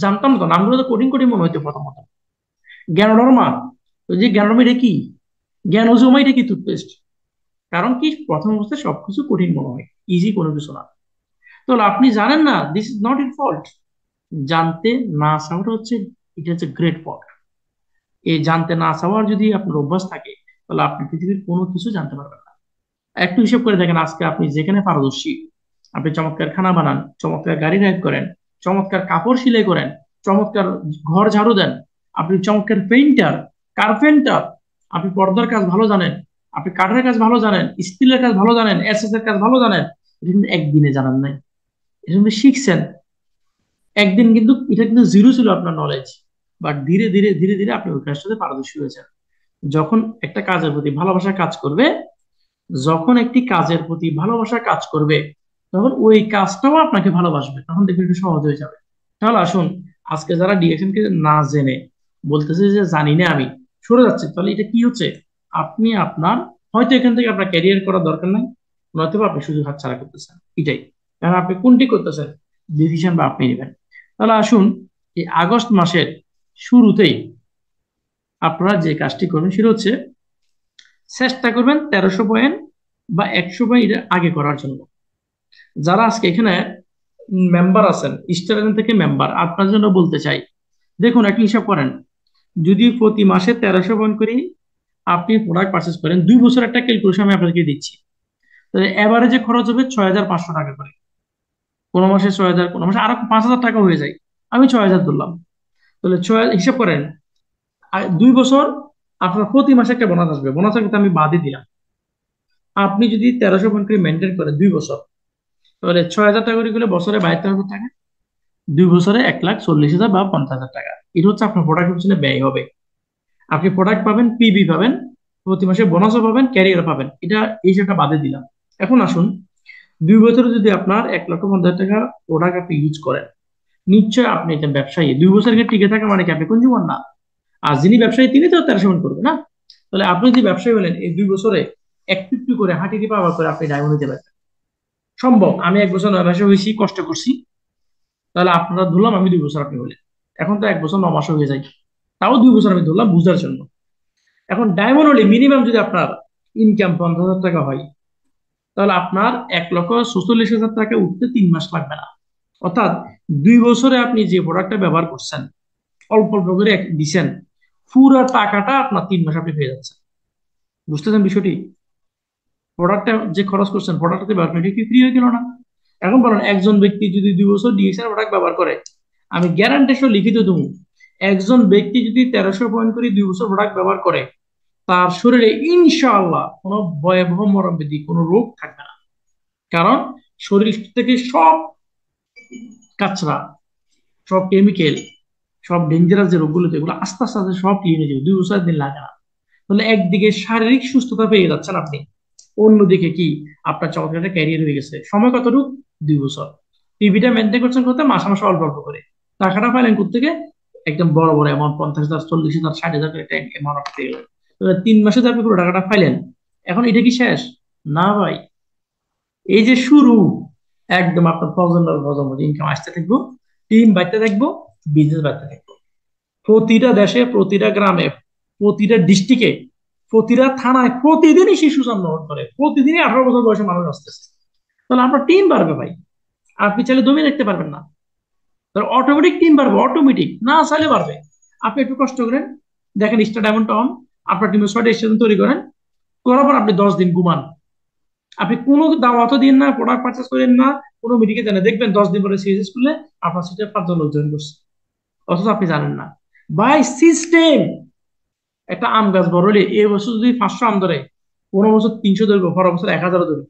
জানতাম না তো, নামগুলো তো কঠিন কঠিন মনে হইতো প্রথমত। গ্যানোডার্মা, ওই যে গ্যানোডার্মা এটা কি, গ্যানোজোমা এটা কি টুথপেস্ট। কারণ কি, প্রথম অবস্থায় সবকিছু কঠিন মনে হয়, ইজি কোনো কিছু না। তাহলে আপনি জানেন না, this is not in fault. জানতে না চাওয়াটা হচ্ছে, এটা হচ্ছে গ্রেট ফল্ট। এই জানতে না চাওয়ার যদি আপনার অভ্যাস থাকে, তাহলে আপনি পৃথিবীর কোনো কিছু জানতে পারবেন না। একটু হিসেব করে দেখেন, আজকে আপনি যেখানে পারদর্শী, আপনি চমৎকার খানা বানান, চমৎকার গাড়ি ড্রাইভ করেন, চমৎকার কাপড় সেলাই করেন, চমৎকার ঘর ঝাড়ু দেন, আপনি চমৎকার পেইন্টার, কার্পেন্টার, আপনি পর্দার কাজ ভালো জানেন, আপনি কাঠের কাজ ভালো জানেন, স্টিলের কাজ ভালো জানেন, এসএস এর কাজ ভালো জানেন, এটা কিন্তু একদিনে জানান নাই, এটা কিন্তু শিখছেন একদিন, কিন্তু এটা কিন্তু জিরো ছিল আপনার নলেজ, বাট ধীরে ধীরে ধীরে ধীরে আপনি ওই কাজটাতে পারদর্শী হয়েছেন। যখন একটা কাজের প্রতি ভালোবাসা কাজ করবে, যখন একটি কাজের প্রতি ভালোবাসা কাজ করবে, তখন ওই কাজটাও আপনাকে ভালোবাসবে, তখন দেখবেন একটু সহজ হয়ে যাবে। তাহলে আসুন, আজকে যারা ডিএকশন কে না জেনে বলতেছে যে জানি না আমি সরে যাচ্ছে, তাহলে এটা কি হচ্ছে? আপনি আপনার হয়তো এখান থেকে আপনার ক্যারিয়ার করার দরকার নাই, নয়তো আপনি শুধু হাতছাড়া করতেছেন, এটাই। কারণ আপনি কোনটি করতেছেন, ডিসিশন বা আপনি নেবেন। তাহলে আসুন, এই আগস্ট মাসের শুরুতেই আপনারা যে কাজটি করবেন সেটা হচ্ছে চেষ্টা করবেন 1300 পয়েন্ট বা 100 পয়েন্ট আগে করার জন্য। যারা আজকে এখানে মেম্বার আছেন, স্টার থেকে মেম্বার, আপনার জন্য বলতে চাই, দেখুন একটা হিসাব করেন, যদি প্রতি মাসে 1300 পয়েন্ট করি আপনি প্রোডাক্ট পারচেস করেন, 2 বছর একটা ক্যালকুলেশন আমি আপনাদেরকে দিচ্ছি, তাহলে এভারেজে খরচ হবে 6500 টাকা করে। কোনো মাসে 6000, কোনো মাসে আরো 5000 টাকা হয়ে যায়, আমি 6000 ধরলাম। তাহলে 6 হিসাব করেন, 2 বছর আপনার প্রতি মাসে একটা বোনাস আসবে, বোনাসের কথা আমি বাদই দিলাম। আপনি যদি 1300 পয়েন্ট করে মেনটেন করেন 2 বছর, তাহলে 6000 টাকা করে গেলে বছরে 72,000 টাকা, 2 বছরে 1,40,000 বা 50,000 টাকা। এটা হচ্ছে আপনার প্রোডাক্ট পিছনে ব্যয় হবে। আপনি প্রোডাক্ট পাবেন, পিবি পাবেন, প্রতি মাসে বোনাসও পাবেন, ক্যারিয়ার পাবেন, এটা এই সেটা বাদে দিলাম। এখন আসুন, 2 বছরে যদি আপনার 1,50,000 টাকা প্রোডাক্ট আপনি ইউজ করেন, নিশ্চয় আপনি একজন ব্যবসায়ী। 2 বছর টিকে থাকা মানে কি আপনি কনজিউমার না? আর যিনি ব্যবসায়ী তিনি তো 1300 করবে না। তাহলে আপনি যদি ব্যবসায়ী হলেন, এই 2 বছরে একটু একটু করে হাঁটি পাওয়া করে আপনি ডায়মন্ড হতে পারবেন। সম্ভব। আমি 1 বছর 9 মাসে হয়েছি, কষ্ট করছি, তাহলে আপনারা ধরলাম আমি 2 বছর আপনি হলেন। এখন তো 1 বছর 9 মাসে হয়ে যায়, তাও 2 বছর আমি ধরলাম বুঝার জন্য। এখন ডায়মন্ড হলে মিনিমাম যদি আপনার ইনকাম 50,000 টাকা হয়, তাহলে আপনার 1,46,000 টাকা উঠতে 3 মাস লাগবে না। অর্থাৎ 2 বছরে আপনি যে প্রোডাক্টটা ব্যবহার করছেন, অল্প অল্প করে দিচ্ছেন, পুরো টাকাটা আপনার 3 মাস আপনি পেয়ে যাচ্ছেন। বুঝতেছেন বিষয়টি? প্রোডাক্টটা যে খরচ করছেন, প্রোডাক্টটা ব্যবহার কি ফ্রি হয়ে গেল না? এখন বলেন, একজন ব্যক্তি যদি 2 বছর ডিএক্সএল প্রোডাক্ট ব্যবহার করে, আমি গ্যারান্টি সহ লিখিত দেবো, একজন ব্যক্তি যদি 1300 পয়েন্ট করে 2 বছর প্রোডাক্ট ব্যবহার করে, তার শরীরে ইনশাআল্লাহ কোনো ভয়াবহ মরণ ব্যাধি, কোনো রোগ থাকবে না। কারণ শরীর থেকে সব কাঁচরা, সব কেমিক্যাল, সব ডেঞ্জারাস যে রোগগুলো, এগুলো আস্তে আস্তে আস্তে সব ক্লিন হয়ে যাবে, 2 বছর দিন লাগে না। তাহলে একদিকে শারীরিক সুস্থতা পেয়ে যাচ্ছেন আপনি, অন্যদিকে কি আপনার চমৎকার একটা ক্যারিয়ার হয়ে গেছে। সময় কতটুকু? 2 বছর। টিভিটা মেনটেন করছেন করতে মাসে মাসে অল্প অল্প করে, টাকাটা পাইলেন থেকে একদম বড় বড় অ্যামাউন্ট, 50,000, 40,000, 60,000 করে একটা অ্যামাউন্ট পেয়ে গেলেন। 3 মাসে যে আপনি পুরো টাকাটা পাইলেন, এখন এটা কি শেষ? না ভাই, এই যে শুরু, একদম আপনার প্রজন্ম প্রজন্ম ইনকাম আসতে থাকবো, টিম বাড়তে থাকবো, বিজনেস বাড়তে থাকবো। প্রতিটা দেশে, প্রতিটা গ্রামে, প্রতিটা ডিস্ট্রিক্টে, প্রতিটা থানায় প্রতিদিনই শিশু জন্মগ্রহণ করে, প্রতিদিনই 18 বছর বয়সে মানুষ আসতেছে। তাহলে আপনার টিম বাড়বে ভাই, আপনি চাইলে দমিয়ে রাখতে পারবেন না। তাহলে অটোমেটিক টিম বাড়বে, অটোমেটিক না চাইলে বাড়বে। আপনি একটু কষ্ট করেন, দেখেন স্টার ডায়মন্ড টাউন, আপনার টিমের 6টা স্টেশন তৈরি করেন, করার পর আপনি 10 দিন ঘুমান, আপনি কোনো দাওয়াতও দিন না, প্রোডাক্ট পারচেস করেন না, কোনো মিটিংয়ে দেন না, দেখবেন 10 দিন পরে সিএসএস করলে আপনার সাথে 5 জন লোক জয়েন করছে, অথচ আপনি জানেন না। By system. একটা আম গাছ বড় হলে এই বছর যদি 500 আম ধরে, কোনো বছর 300 ধরবো, পরের বছর 1,000 ধরবে।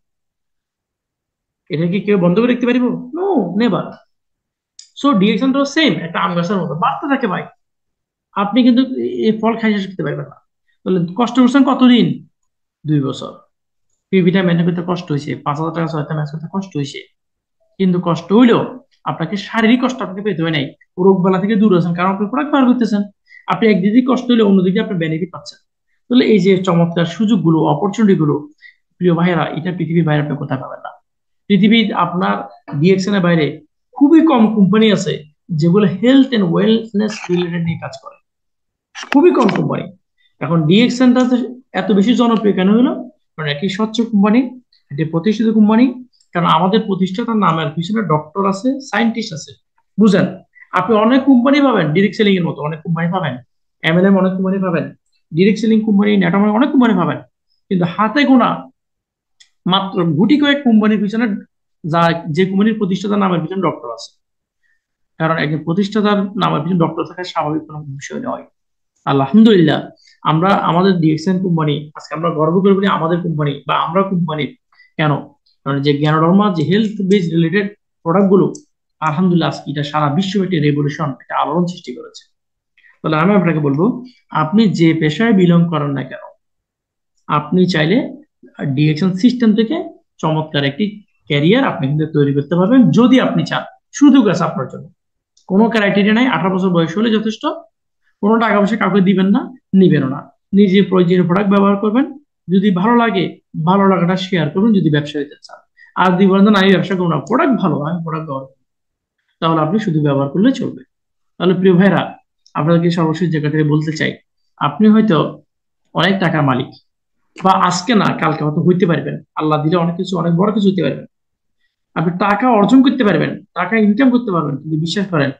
এটা কি কেউ বন্ধ করে রাখতে পারিব? No, never. সো ডিরেকশনটা সেম, একটা আম গাছের মতো বাড়তে থাকে ভাই। আপনি কিন্তু এই ফল খাই শেষ করতে পারবেন না। তাহলে কষ্ট করছেন কতদিন? 2 বছর। পিভিটা মেনটেন করতে কষ্ট হয়েছে, 5,000 টাকা 6,000 ম্যাচ করতে কষ্ট হয়েছে, কিন্তু কষ্ট হইলেও আপনাকে শারীরিক কষ্ট আপনাকে পেতে হয় নাই, রোগ বালা থেকে দূরে আছেন, কারণ আপনি প্রোডাক্ট ব্যবহার করতেছেন। আপনি একদিকে কষ্ট হলে অন্যদিকে আপনি বেনিফিট পাচ্ছেন। তাহলে এই যে চমৎকার সুযোগগুলো, অপরচুনিটি গুলো, প্রিয় ভাইয়েরা, এটা পৃথিবীর বাইরে আপনি কোথায় পাবেন না। পৃথিবীর আপনার ডিএক্সএন এর বাইরে খুবই কম কোম্পানি আছে যেগুলো হেলথ এন্ড ওয়েলনেস রিলেটেড নিয়ে কাজ করে, খুবই কম কোম্পানি। এখন ডিএক্সএনটা এত বেশি জনপ্রিয় কেন হলো? কারণ একটি স্বচ্ছ কোম্পানি, একটি প্রতিষ্ঠিত কোম্পানি। কারণ আমাদের প্রতিষ্ঠাতার নামের পিছনে ডক্টর আছে, সায়েন্টিস্ট আছে। বুঝেন? আপনি অনেক কোম্পানি পাবেন, ডিরেক্ট সেলিং এর মতো অনেক কোম্পানি পাবেন, এমএলএম অনেক কোম্পানি পাবেন, ডিরেক্ট সেলিং কোম্পানি, নেটওয়ার্ক অনেক কোম্পানি পাবেন, কিন্তু হাতে গোনা মাত্র গুটি কয়েক কোম্পানির পিছনে, যা যে কোম্পানির প্রতিষ্ঠাতার নামের পিছনে ডক্টর আছে। কারণ একজন প্রতিষ্ঠাতার নামের পিছনে ডক্টর থাকা স্বাভাবিক কোনো বিষয় নয়। আলহামদুলিল্লাহ, আমরা আমাদের ডিএক্সএন কোম্পানি, আজকে আমরা গর্ব করে বলি আমাদের কোম্পানি বা আমরা কোম্পানি। কেন? কারণ যে জ্ঞানডর্মা, যে হেলথ বেজ রিলেটেড প্রোডাক্ট গুলো, আলহামদুলিল্লাহ আজকে এটা সারা বিশ্ব একটি রেভলিউশন, একটা আলোড়ন সৃষ্টি করেছে। তাহলে আমি আপনাকে বলবো, আপনি যে পেশায় বিলং করেন না কেন, আপনি চাইলে ডিএক্সএন সিস্টেম থেকে চমৎকার একটি ক্যারিয়ার আপনি কিন্তু তৈরি করতে পারবেন, যদি আপনি চান। সুযোগ আছে আপনার জন্য। কোনো ক্রাইটেরিয়া নাই, 18 বছর বয়স হলে যথেষ্ট। কোনো টাকা পয়সা কাউকে দিবেন না, নিবেনও না। নিজের প্রয়োজনীয় প্রোডাক্ট ব্যবহার করবেন, যদি ভালো লাগে ভালো লাগাটা শেয়ার করবেন যদি ব্যবসা হইতে চান। আর যদি বলেন না আমি ব্যবসা করবো না, প্রোডাক্ট ভালো, আমি প্রোডাক্ট ব্যবহার করবো, তাহলে আপনি শুধু ব্যবহার করলে চলবে। তাহলে প্রিয় ভাইরা, আপনাদেরকে সর্বশেষ জায়গা থেকে বলতে চাই, আপনি হয়তো অনেক টাকার মালিক, বা আজকে না কালকে হয়তো হইতে পারবেন, আল্লাহ দিলে অনেক কিছু, অনেক বড় কিছু হইতে পারবেন। আপনি টাকা অর্জন করতে পারবেন, টাকা ইনকাম করতে পারবেন, কিন্তু বিশ্বাস করেন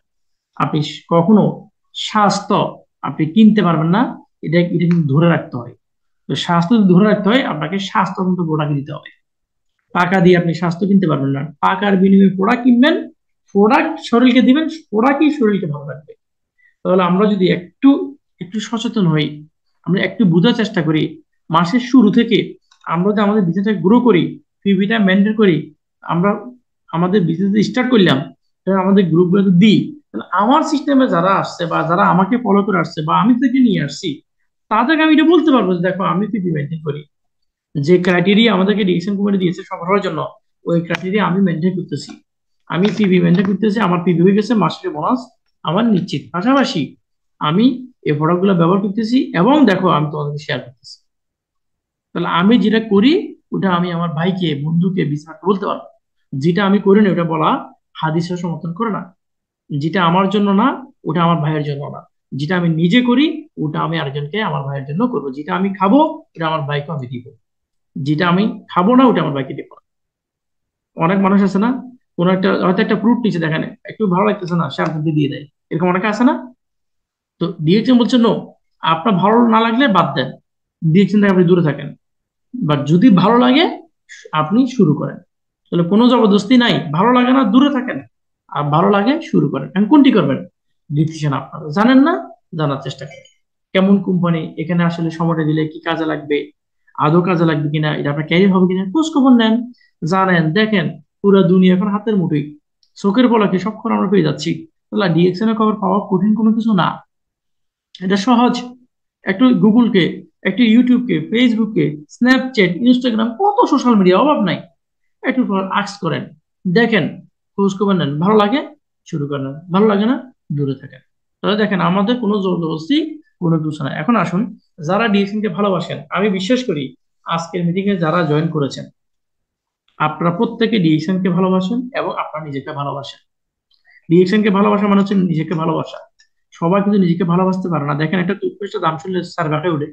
আপনি কখনো স্বাস্থ্য আপনি কিনতে পারবেন না। এটা এটা কিন্তু ধরে রাখতে হয়। তো স্বাস্থ্য যদি ধরে রাখতে হয়, আপনাকে স্বাস্থ্য কিন্তু প্রোডাক্ট দিতে হবে। টাকা দিয়ে আপনি স্বাস্থ্য কিনতে পারবেন না, টাকার বিনিময়ে প্রোডাক্ট কিনবেন, প্রোডাক্ট শরীরকে দিবেন, প্রোডাক্টই শরীরকে ভালো রাখবে। তাহলে আমরা যদি একটু একটু সচেতন হই, আমরা একটু বোঝার চেষ্টা করি, মাসের শুরু থেকে আমরা যদি আমাদের বিজনেসটা গ্রো করি, পিভিটা মেনটেন করি, আমরা আমাদের বিজনেস স্টার্ট করলাম, আমাদের গ্রুপগুলোতে দিই, তাহলে আমার সিস্টেমে যারা আসছে বা যারা আমাকে ফলো করে আসছে বা আমি থেকে নিয়ে আসছি, তাদেরকে আমি এটা বলতে পারবো যে দেখো আমি পিভি মেনটেন করি, যে ক্রাইটেরিয়া আমাদেরকে ডিসিশন কমিটি দিয়েছে সফল হওয়ার জন্য, ওই ক্রাইটেরিয়া আমি মেনটেন করতেছি, আমি পিভি মেনটেন করতেছি, আমার পিভি হয়ে গেছে, মাসের বোনাস আমার নিশ্চিত। পাশাপাশি আমি এই প্রোডাক্ট গুলো ব্যবহার করতেছি এবং দেখো আমি তোমাদেরকে শেয়ার করতেছি। তাহলে আমি যেটা করি ওটা আমি আমার ভাইকে, বন্ধুকে, বিছানাকে বলতে পারবো। যেটা আমি করি না ওটা বলা হাদিসের সমর্থন করে না। যেটা আমার জন্য না ওটা আমার ভাইয়ের জন্য না। যেটা আমি নিজে করি ওটা আমি আরেকজনকে, আমার ভাইয়ের জন্য করবো। যেটা আমি খাবো ওটা আমার ভাইকে আমি দিব, যেটা আমি খাবো না ওটা আমার ভাইকে দিব না। অনেক মানুষ আছে না, কোন একটা হয়তো একটা ফ্রুট নিচে দেখেন একটু ভালো লাগতেছে না, সে আপনাকে দিয়ে দেয়, এরকম অনেকে আছে না? তো ডিরেকশন বলছে নো, আপনার ভালো না লাগলে বাদ দেন, ডিরেকশন থেকে আপনি দূরে থাকেন। বাট যদি ভালো লাগে আপনি শুরু করেন। তাহলে কোনো জবরদস্তি নাই, ভালো লাগে না দূরে থাকেন, আর ভালো লাগে শুরু করেন। এখন কোনটি করবেন ডিসিশন আপনার, জানেন না, জানার চেষ্টা করেন কেমন কোম্পানি, এখানে আসলে সময়টা দিলে কি কাজে লাগবে, আদৌ কাজে লাগবে কিনা, এটা আপনার ক্যারিয়ার হবে কিনা, খোঁজ খবর নেন, জানেন, দেখেন। পুরো দুনিয়া এখন হাতের মুঠোই, চোখের পলকে সবক্ষণ আমরা পেয়ে যাচ্ছি। তাহলে ডিএক্সএন এর খবর পাওয়া কঠিন কোনো কিছু না, এটা সহজ। একটু গুগলকে, একটু ইউটিউবকে, ফেসবুককে, স্ন্যাপচ্যাট, ইনস্টাগ্রাম, কত সোশ্যাল মিডিয়া, অভাব নাই। একটু আক্স করেন, দেখেন, খোঁজ খবর নেন, ভালো লাগে শুরু করেন, ভালো লাগে না দূরে থাকেন। তাহলে দেখেন আমাদের কোনো জবরদস্তি কোনো কিছু না। এখন আসুন, যারা ডিএক্সএন কে ভালোবাসেন, আমি বিশ্বাস করি আজকের মিটিং এ যারা জয়েন করেছেন আপনারা প্রত্যেকে ডিএক্সএন কে ভালোবাসেন এবং আপনারা নিজেকে ভালোবাসেন। ডিএক্সএন কে ভালোবাসা মানে হচ্ছে নিজেকে ভালোবাসা। সবাই কিন্তু নিজেকে ভালোবাসতে পারে না। দেখেন একটা টুথপেস্টের দাম শুনলে স্যার বাঁকে উঠে,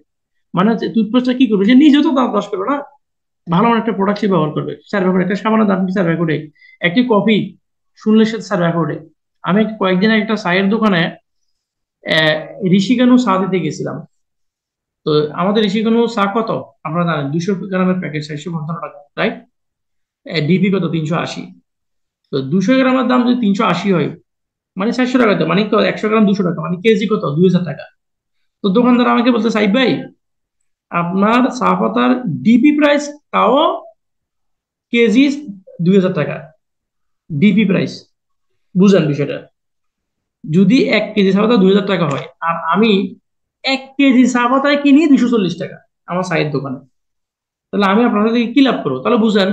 মানে হচ্ছে টুথপেস্টটা কি করবে, সে নিজেও তো দাম দশ করবে না, ভালো মানে একটা প্রোডাক্ট সে ব্যবহার করবে, স্যার ব্যাপারে একটা সামান্য দাম কি স্যার ব্যাক ওঠে, একটি কফি শুনলে সে স্যার ব্যাক ওঠে। আমি কয়েকদিন আগে একটা চায়ের দোকানে আহ, ঋষিকানু চা দিতে গেছিলাম। তো আমাদের ঋষিকানু চা কত আপনারা জানেন, 200 গ্রামের প্যাকেট 455 টাকা, রাইট? ডিপি কত, 380। তো 200 গ্রামের দাম যদি 380 হয়, মানে 400 টাকা, তো মানে তো 100 গ্রাম 200 টাকা, মানে কেজি কত, 2000 টাকা। তো দোকানদার আমাকে বলতে, সাইব ভাই আপনার চা পাতার ডিপি প্রাইস, তাও কেজি 2000 টাকা, ডিপি প্রাইস। বুঝেন বিষয়টা, যদি 1 কেজি চা পাতা 2000 টাকা হয়, আর আমি 1 কেজি চা পাতায় কিনি 240 টাকা আমার চায়ের দোকানে, তাহলে আমি আপনাদের থেকে কি লাভ করবো? তাহলে বুঝেন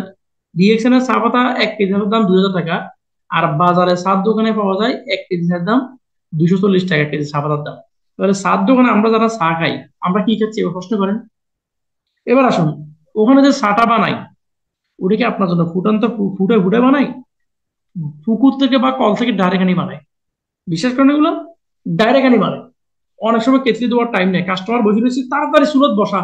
ডিএক্সএন এর চা পাতা 1 কেজি দাম 2000 টাকা, আর বাজারে চার দোকানে পাওয়া যায় 1 কেজি চার দাম 240 টাকা, 1 কেজি চা পাতার দাম। তাহলে চার দোকানে আমরা যারা চা খাই, আমরা কি খাচ্ছি এবার প্রশ্ন করেন। এবার আসুন, ওখানে যে চাটা বানাই ওটা কি আপনার জন্য ফুটান্ত ফুটে ফুটে বানাই, পুকুর থেকে বা কল থেকে ডাইরেক্ট আনি বানাই? বিশ্বাস করেন এগুলো ডাইরেক্ট আনি বানাই। অনেক সময় কেটলি দেওয়ার টাইম নেই, কাস্টমার বসে রয়েছে তাড়াতাড়ি সুরত বসা,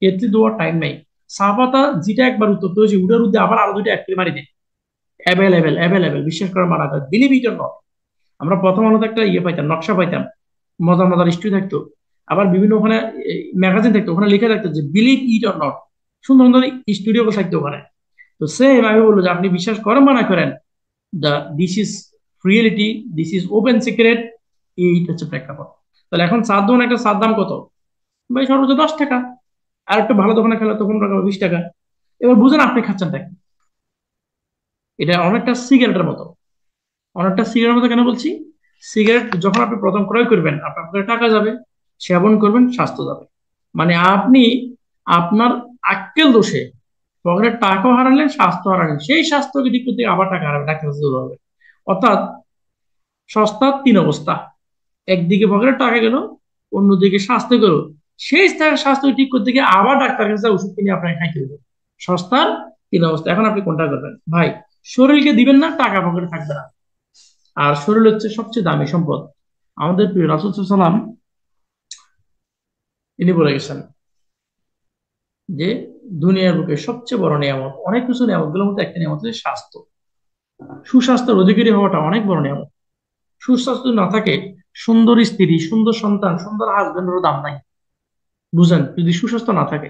কেটলি দেওয়ার টাইম নেই, চা পাতা যেটা একবার উত্তপ্ত হয়েছে ওটার মধ্যে আবার আরো দুইটা এক মারি দেয়, অ্যাভেলেবেল অ্যাভেলেবেল, বিশ্বাস করার মারা যায়, বিলিভ ইট অর নট। আমরা প্রথম আলোতে একটা ইয়ে পাইতাম, নকশা পাইতাম, মজার মজার স্টোরি থাকতো, আবার বিভিন্ন ওখানে ম্যাগাজিন থাকতো, ওখানে লেখা থাকতো যে বিলিভ ইট অর নট, সুন্দর সুন্দর স্টুডিও থাকতো ওখানে। তো সেম আমি বললো যে আপনি বিশ্বাস করেন বা না করেন, this is reality, this is open secret, এইটা হচ্ছে প্রেক্ষাপট। তাহলে এখন চার দোকানে একটা চার দাম কত ভাই, সর্বোচ্চ 10 টাকা, আর একটু ভালো দোকানে খেলে তো 15 টাকা 20 টাকা। এবার বুঝেন আপনি খাচ্ছেন টাকা, এটা অনেকটা সিগারেটের মতো। অনেকটা সিগারেটের মতো কেন বলছি, সিগারেট যখন আপনি প্রথম ক্রয় করবেন আপনার পকেটে টাকা যাবে, সেবন করবেন স্বাস্থ্য যাবে। মানে আপনি আপনার আক্কেল দোষে পকেটের টাকাও হারালেন, স্বাস্থ্য হারালেন, সেই স্বাস্থ্যকে ঠিক করতে আবার টাকা হারাবে, ডাক্তার কাছে যেতে হবে। অর্থাৎ সস্তার তিন অবস্থা, একদিকে পকেটে টাকা গেল, অন্যদিকে স্বাস্থ্য গেল। সেই স্বাস্থ্য ঠিক করতে গিয়ে আবার ডাক্তার কাছে ওষুধ কিনে আপনাকে খাইতে হবে। সস্তার তিন অবস্থা, এখন আপনি কোনটা করবেন ভাই? শরীরকে দিবেন না, টাকা পকেটে থাকবে না। আর শরীর হচ্ছে সবচেয়ে দামি সম্পদ। আমাদের প্রিয় রাসূল সাল্লাল্লাহু আলাইহি ওয়াসাল্লাম তিনি বলে গেছেন যে দুনিয়ার বুকে সবচেয়ে বড় নিয়ামত, অনেক কিছু নিয়ামত গুলোর মধ্যে একটা নিয়ামত হচ্ছে স্বাস্থ্য। সুস্বাস্থ্যের অধিকারী হওয়াটা অনেক বড় নিয়ামত। সুস্বাস্থ্য যদি না থাকে, সুন্দর স্ত্রী, সুন্দর সন্তান, সুন্দর হাজবেন্ডেরও দাম নাই। বুঝেন, যদি সুস্বাস্থ্য না থাকে,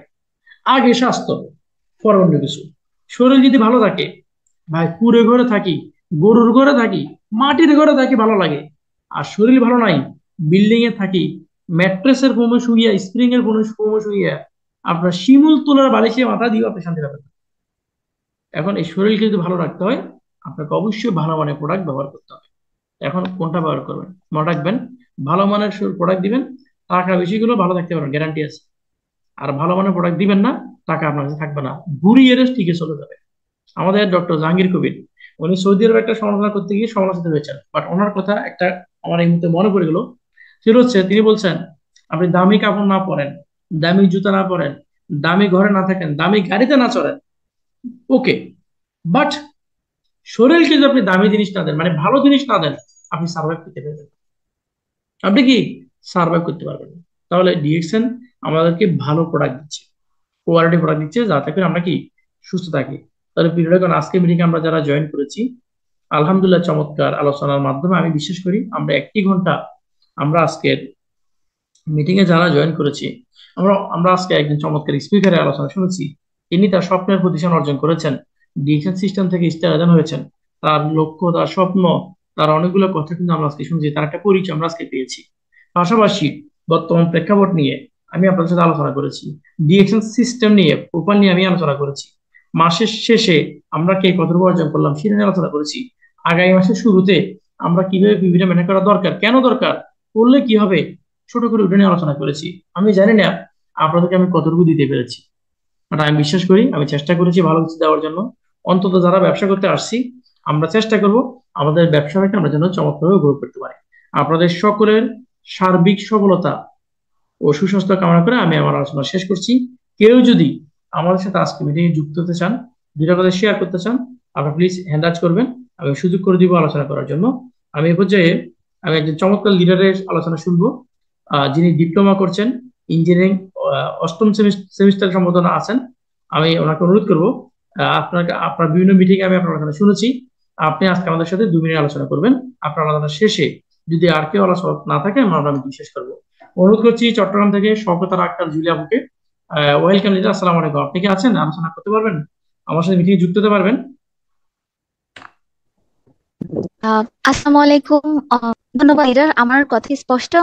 আগে স্বাস্থ্য, পরে অন্য কিছু। শরীর যদি ভালো থাকে, ভাই কুড়ে ঘরে থাকি, গরুর ঘরে থাকি, মাটির ঘরে থাকি ভালো লাগে। আর শরীর ভালো নাই, বিল্ডিং এ থাকি, ম্যাট্রেসের ফোমে শুইয়া, স্প্রিং এর ফোমে শুইয়া, আপনার শিমুল তোলার বালিশে মাথা দিয়ে আপনি শান্তি পাবেন না। এখন এই শরীরকে যদি ভালো রাখতে হয়, আপনাকে অবশ্যই ভালো মানের প্রোডাক্ট ব্যবহার করতে হবে। এখন কোনটা ব্যবহার করবেন মনে রাখবেন, ভালো মানের প্রোডাক্ট দিবেন, টাকা বেশি গুলো ভালো থাকতে পারবেন, গ্যারান্টি আছে। আর ভালো মানের প্রোডাক্ট দিবেন না, টাকা আপনার কাছে থাকবে না, ঘুরিয়ে ঠিকই চলে যাবে। আমাদের ডক্টর জাহাঙ্গীর কবির, উনি সৌদি আরবে একটা সমালোচনা করতে গিয়ে সমালোচিত হয়েছেন, বাট ওনার কথা একটা আমার এই মুহূর্তে মনে পড়ে গেল। সেটা হচ্ছে তিনি বলছেন, আপনি দামি কাপড় না পরেন, দামি জুতা না পরেন, দামি ঘরে না থাকেন, দামি গাড়িতে না চড়েন, ওকে, বাট শরীরকে যদি আপনি দামি জিনিস না দেন, মানে ভালো জিনিস না দেন, আপনি সার্ভাইভ করতে পারবেন না। আপনি কি সার্ভাইভ করতে পারবেন না। তাহলে ডিএক্সএন আমাদেরকে ভালো প্রোডাক্ট দিচ্ছে, কোয়ালিটি প্রোডাক্ট দিচ্ছে, যাতে করে আমরা কি সুস্থ থাকি। তাহলে পিরিয়ড আজকে মিটিং আমরা যারা জয়েন করেছি, আলহামদুলিল্লাহ চমৎকার আলোচনার মাধ্যমে আমি বিশ্বাস করি আমরা 1 ঘন্টা আমরা আজকের মিটিং এ যারা জয়েন করেছি, আমরা আমরা আজকে একজন চমৎকার স্পিকারের আলোচনা শুনেছি। তিনি তার স্বপ্নের প্রতিষ্ঠান অর্জন করেছেন, ডিএক্সএন সিস্টেম থেকে স্টার হয়েছেন। তার লক্ষ্য, তার স্বপ্ন, তার অনেকগুলো কথা কিন্তু আমরা আজকে শুনছি, তার একটা পরিচয় আমরা আজকে পেয়েছি। পাশাপাশি বর্তমান প্রেক্ষাপট নিয়ে আমি আপনাদের সাথে আলোচনা করেছি, ডিএক্সএন সিস্টেম নিয়ে, প্রোফাইল নিয়ে আমি আলোচনা করেছি। মাসের শেষে আমরা কে কতটুকু অর্জন করলাম সেটা নিয়ে আলোচনা করেছি। আগামী মাসের শুরুতে আমরা কিভাবে বিভিন্ন মেনে করা দরকার, কেন দরকার, করলে কি হবে, ছোট করে ওটা নিয়ে আলোচনা করেছি। আমি জানি না আপনাদেরকে আমি কতটুকু দিতে পেরেছি, বাট আমি বিশ্বাস করি আমি চেষ্টা করেছি ভালো কিছু দেওয়ার জন্য। অন্তত যারা ব্যবসা করতে আসছি, আমরা চেষ্টা করব আমাদের ব্যবসাটাকে আমরা যেন চমৎকারভাবে গ্রো করতে পারি। আপনাদের সকলের সার্বিক সফলতা ও সুস্বাস্থ্য কামনা করে আমি আমার আলোচনা শেষ করছি। কেউ যদি আমাদের সাথে আজকে মিটিং এ যুক্ত হতে চান, দুটা কথা শেয়ার করতে চান, আপনারা প্লিজ হ্যান্ড রাইজ করবেন, আমি সুযোগ করে দিব আলোচনা করার জন্য। আমি এই পর্যায়ে আমি একজন চমৎকার লিডারের আলোচনা শুনবো, যিনি ডিপ্লোমা করছেন ইঞ্জিনিয়ারিং, অষ্টম সেমিস্টার সম্বোধন আছেন। আমি ওনাকে অনুরোধ করবো, আপনাকে আপনার বিভিন্ন মিটিং আমি আপনার আলোচনা শুনেছি, আপনি আজকে আমাদের সাথে 2 মিনিট আলোচনা করবেন। আপনার আলোচনা শেষে যদি আর কেউ আলোচনা না থাকে, আমরা মিটিং শেষ করবো। অনুরোধ করছি চট্টগ্রাম থেকে শওকত আক্তার জুলিয়া আপুকে। ওয়েলকাম লিডার, আসসালামু আলাইকুম। আপনি কি আছেন, আলোচনা করতে পারবেন, আমার সাথে মিটিং যুক্ত হতে পারবেন? আসসালামু আলাইকুম। ধন্যবাদ লিডার, আমার কথা কি স্পষ্ট?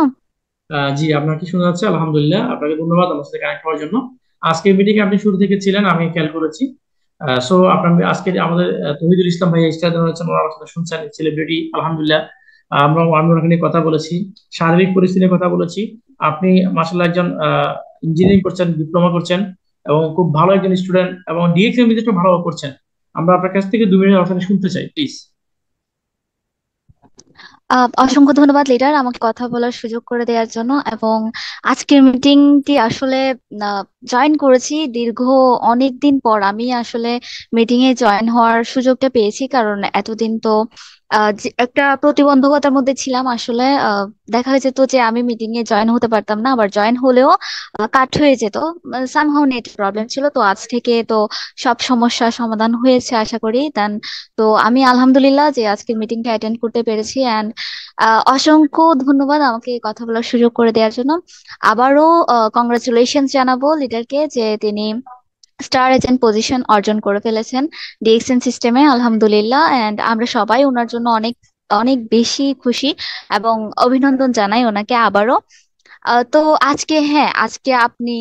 জি, আপনার কি শোনা যাচ্ছে? আলহামদুলিল্লাহ, আপনাকে ধন্যবাদ আমার সাথে কানেক্ট হওয়ার জন্য। আজকের মিটিং এ আপনি শুরু থেকে ছিলেন, আমি খেয়াল করেছি। সো আপনার আজকে আমাদের তৌহিদুল ইসলাম ভাই স্টার হয়েছেন, ওনার আলোচনা শুনছেন, সেলিব্রিটি আলহামদুলিল্লাহ। আমি ওনাকে নিয়ে কথা বলেছি, শারীরিক পরিস্থিতি নিয়ে কথা বলেছি। আপনি মাশাআল্লাহ একজন ইঞ্জিনিয়ারিং করছেন, ডিপ্লোমা করছেন, এবং খুব ভালো একজন স্টুডেন্ট, এবং ডিএক্সএম বিজনেসটা ভালো করছেন। আমরা আপনার কাছ থেকে 2 মিনিট আলোচনা শুনতে চাই, প্লিজ। অসংখ্য ধন্যবাদ লিডার, আমাকে কথা বলার সুযোগ করে দেওয়ার জন্য। এবং আজকের মিটিংটি আসলে জয়েন করেছি দীর্ঘ অনেক দিন পর। আমি আসলে মিটিং এ জয়েন হওয়ার সুযোগটা পেয়েছি, কারণ এতদিন তো একটা প্রতিবন্ধকতার মধ্যে ছিলাম আসলে। দেখা যেত যে আমি মিটিং এ জয়েন হতে পারতাম না, আবার জয়েন হলেও কাট হয়ে যেত। সামহাও নেট প্রবলেম ছিল। তো আজ থেকে তো সব সমস্যার সমাধান হয়েছে আশা করি। দেন তো আমি আলহামদুলিল্লাহ যে আজকের মিটিংটা অ্যাটেন্ড করতে পেরেছি। অ্যান্ড অসংখ্য ধন্যবাদ আমাকে কথা বলার সুযোগ করে দেওয়ার জন্য। আবারও কংগ্রাচুলেশন জানাবো লিডারকে যে তিনি স্টার এজেন্ট পজিশন অর্জন করে ফেলেছেন ডিএক্সএন সিস্টেমে, আলহামদুলিল্লাহ। এন্ড আমরা সবাই ওনার জন্য অনেক অনেক বেশি খুশি এবং অভিনন্দন জানাই ওনাকে আবারও। তো আজকে, হ্যাঁ, আজকে আপনি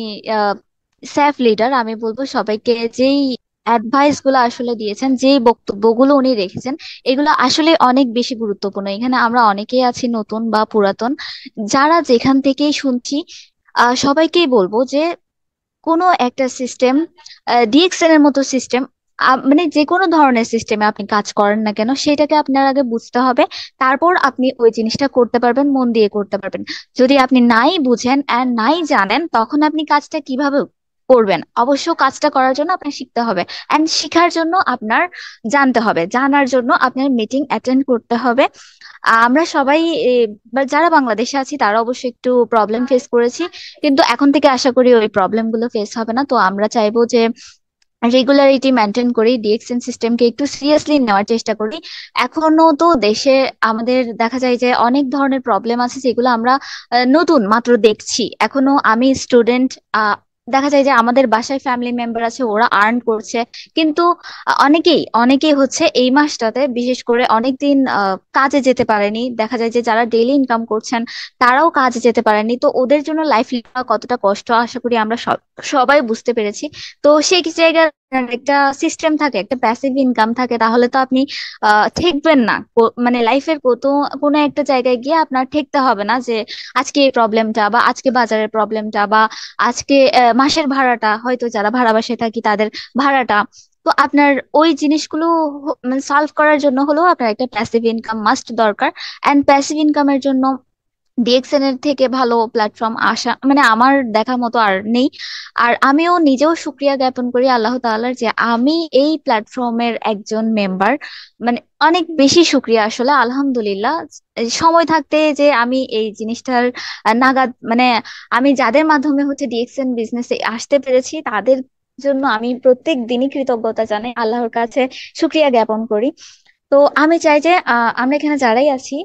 সেফ লিডার, আমি বলবো সবাইকে যেই অ্যাডভাইস গুলো আসলে দিয়েছেন, যেই বক্তব্যগুলো উনি রেখেছেন, এগুলো আসলে অনেক বেশি গুরুত্বপূর্ণ। এখানে আমরা অনেকেই আছি নতুন বা পুরাতন, যারা যেখান থেকেই শুনছি, সবাইকেই বলবো যে কোনো একটা সিস্টেম, ডিএক্সএন এর মতো সিস্টেম মানে যে কোনো ধরনের সিস্টেমে আপনি কাজ করেন না কেন সেটাকে আপনার আগে বুঝতে হবে, তারপর আপনি ওই জিনিসটা করতে পারবেন, মন দিয়ে করতে পারবেন। যদি আপনি নাই বুঝেন আর নাই জানেন, তখন আপনি কাজটা কিভাবে করবেন? অবশ্য কাজটা করার জন্য আপনার শিখতে হবে, এন্ড শিখার জন্য আপনার জানতে হবে, জানার জন্য আপনার মিটিং অ্যাটেন্ড করতে হবে। আমরা সবাই বা যারা বাংলাদেশে আছি তারা অবশ্যই একটু প্রবলেম ফেস করেছি, কিন্তু এখন থেকে আশা করি ওই প্রবলেম গুলো ফেস হবে না। তো আমরা চাইবো যে রেগুলারিটি মেনটেন করি, ডিএক্সএন সিস্টেমকে একটু সিরিয়াসলি নেওয়ার চেষ্টা করি। এখনো তো দেশে আমাদের দেখা যায় যে অনেক ধরনের প্রবলেম আছে যেগুলো আমরা নতুন মাত্র দেখছি। এখনো আমি স্টুডেন্ট, দেখা যায় যে আমাদের বাসায় ফ্যামিলি মেম্বার আছে, ওরা আর্ন করছে, কিন্তু অনেকেই অনেকেই হচ্ছে এই মাসটাতে বিশেষ করে অনেকদিন কাজে যেতে পারেনি। দেখা যায় যে যারা ডেইলি ইনকাম করছেন তারাও কাজে যেতে পারেনি, তো ওদের জন্য লাইফ কতটা কষ্ট আশা করি আমরা সবাই বুঝতে পেরেছি। তো সেই জায়গায় একটা সিস্টেম থাকে, একটা প্যাসিভ ইনকাম থাকে, তাহলে তো আপনি ঠেকবেন না। মানে লাইফের কোনো একটা জায়গায় গিয়ে আপনার ঠেকতে হবে না যে আজকে এই প্রবলেমটা, বা আজকে বাজারের প্রবলেমটা, বা আজকে মাসের ভাড়াটা, হয়তো যারা ভাড়া বাসায় থাকি তাদের ভাড়াটা। তো আপনার ওই জিনিসগুলো মানে সলভ করার জন্য হলেও আপনার একটা প্যাসিভ ইনকাম মাস্ট দরকার। এন্ড প্যাসিভ ইনকামের জন্য ডিএক্সএন এর থেকে ভালো প্ল্যাটফর্ম আসা মানে আমার দেখার মতো আর নেই। আর আমিও নিজেও শুক্রিয়া জ্ঞাপন করি আল্লাহ তাআলার যে আমি এই প্ল্যাটফর্মের একজন মেম্বার। মানে অনেক বেশি শুক্রিয়া আসলে, আলহামদুলিল্লাহ। এই সময় থাকতে যে আমি এই জিনিসটার নাগাদ মানে আমি যাদের মাধ্যমে হচ্ছে ডিএক্সএন বিজনেসে আসতে পেরেছি তাদের জন্য আমি প্রত্যেক দিনই কৃতজ্ঞতা জানাই, আল্লাহর কাছে শুক্রিয়া জ্ঞাপন করি। তো আমি চাই যে আমরা এখানে যারাই আছি,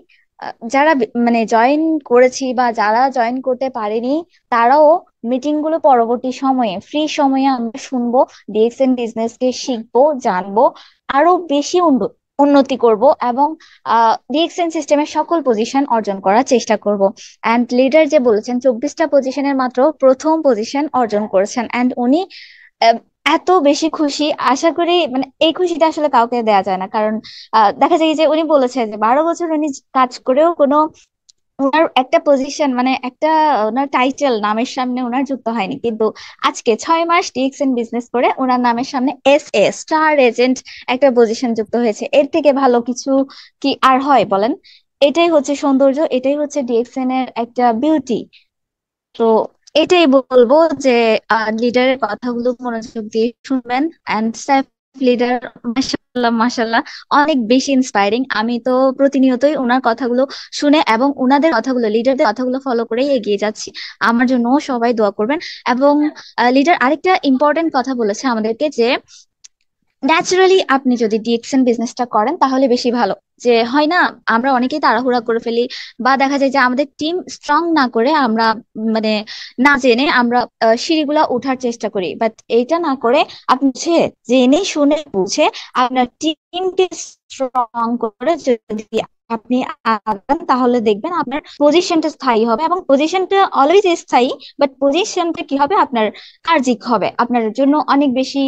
যারা মানে জয়েন করেছি বা যারা জয়েন করতে পারেনি, তারাও মিটিং গুলো পরবর্তী সময়ে ফ্রি সময়ে আমরা শুনবো, ডিএক্সএন বিজনেস কে শিখবো, জানবো, আরো বেশি উন্নতি করব, এবং ডিএক্সএন সিস্টেমের সকল পজিশন অর্জন করার চেষ্টা করব। অ্যান্ড লিডার যে বলেছেন 24টা পজিশনের মাত্র প্রথম পজিশন অর্জন করেছেন, অ্যান্ড উনি আহ, এত বেশি খুশি, আশা করি মানে এই খুশিটা আসলে কাউকে দেয়া যায় না। কারণ দেখা যায় যে উনি বলেছেন যে 12 বছর উনি কাজ করেও কোনো ওনার একটা পজিশন মানে একটা ওনার টাইটেল নামের সামনে ওনার যুক্ত হয়নি, কিন্তু আজকে 6 মাস ডিএক্সএন বিজনেস করে ওনার নামের সামনে স্টার এজেন্ট একটা পজিশন যুক্ত হয়েছে। এর থেকে ভালো কিছু কি আর হয় বলেন? এটাই হচ্ছে সৌন্দর্য, এটাই হচ্ছে ডিএক্সএন এর একটা বিউটি। তো এটাই বলবো যে লিডারের কথাগুলো মনোযোগ দিয়ে শুনবেন। এন্ড সাইফ লিডার মাশাল্লাহ মাশাল্লাহ অনেক বেশি ইন্সপায়ারিং। আমি তো প্রতিনিয়তই ওনার কথাগুলো শুনে এবং ওনাদের কথাগুলো, লিডারদের কথাগুলো ফলো করেই এগিয়ে যাচ্ছি। আমার জন্য সবাই দোয়া করবেন। এবং লিডার আরেকটা ইম্পর্টেন্ট কথা বলেছে আমাদেরকে যে ন্যাচারালি আপনি যদি ডিএক্সএন বিজনেসটা করেন তাহলে বেশি ভালো। যে হয় না, আমরা অনেকেই তাড়াহুড়া করে ফেলি, বা দেখা যায় যে আমাদের টিম স্ট্রং না করে আমরা মানে না জেনে আমরা সিঁড়িগুলা ওঠার চেষ্টা করি, বাট এইটা না করে আপনি জেনে শুনে বুঝে আপনার টিমকে স্ট্রং করে যদি আপনি আগান, তাহলে দেখবেন আপনার পজিশনটা স্থায়ী হবে। এবং পজিশনটা অলওয়েজ স্থায়ী, বাট পজিশনটা কি হবে, আপনার কার্যিক হবে, আপনার জন্য অনেক বেশি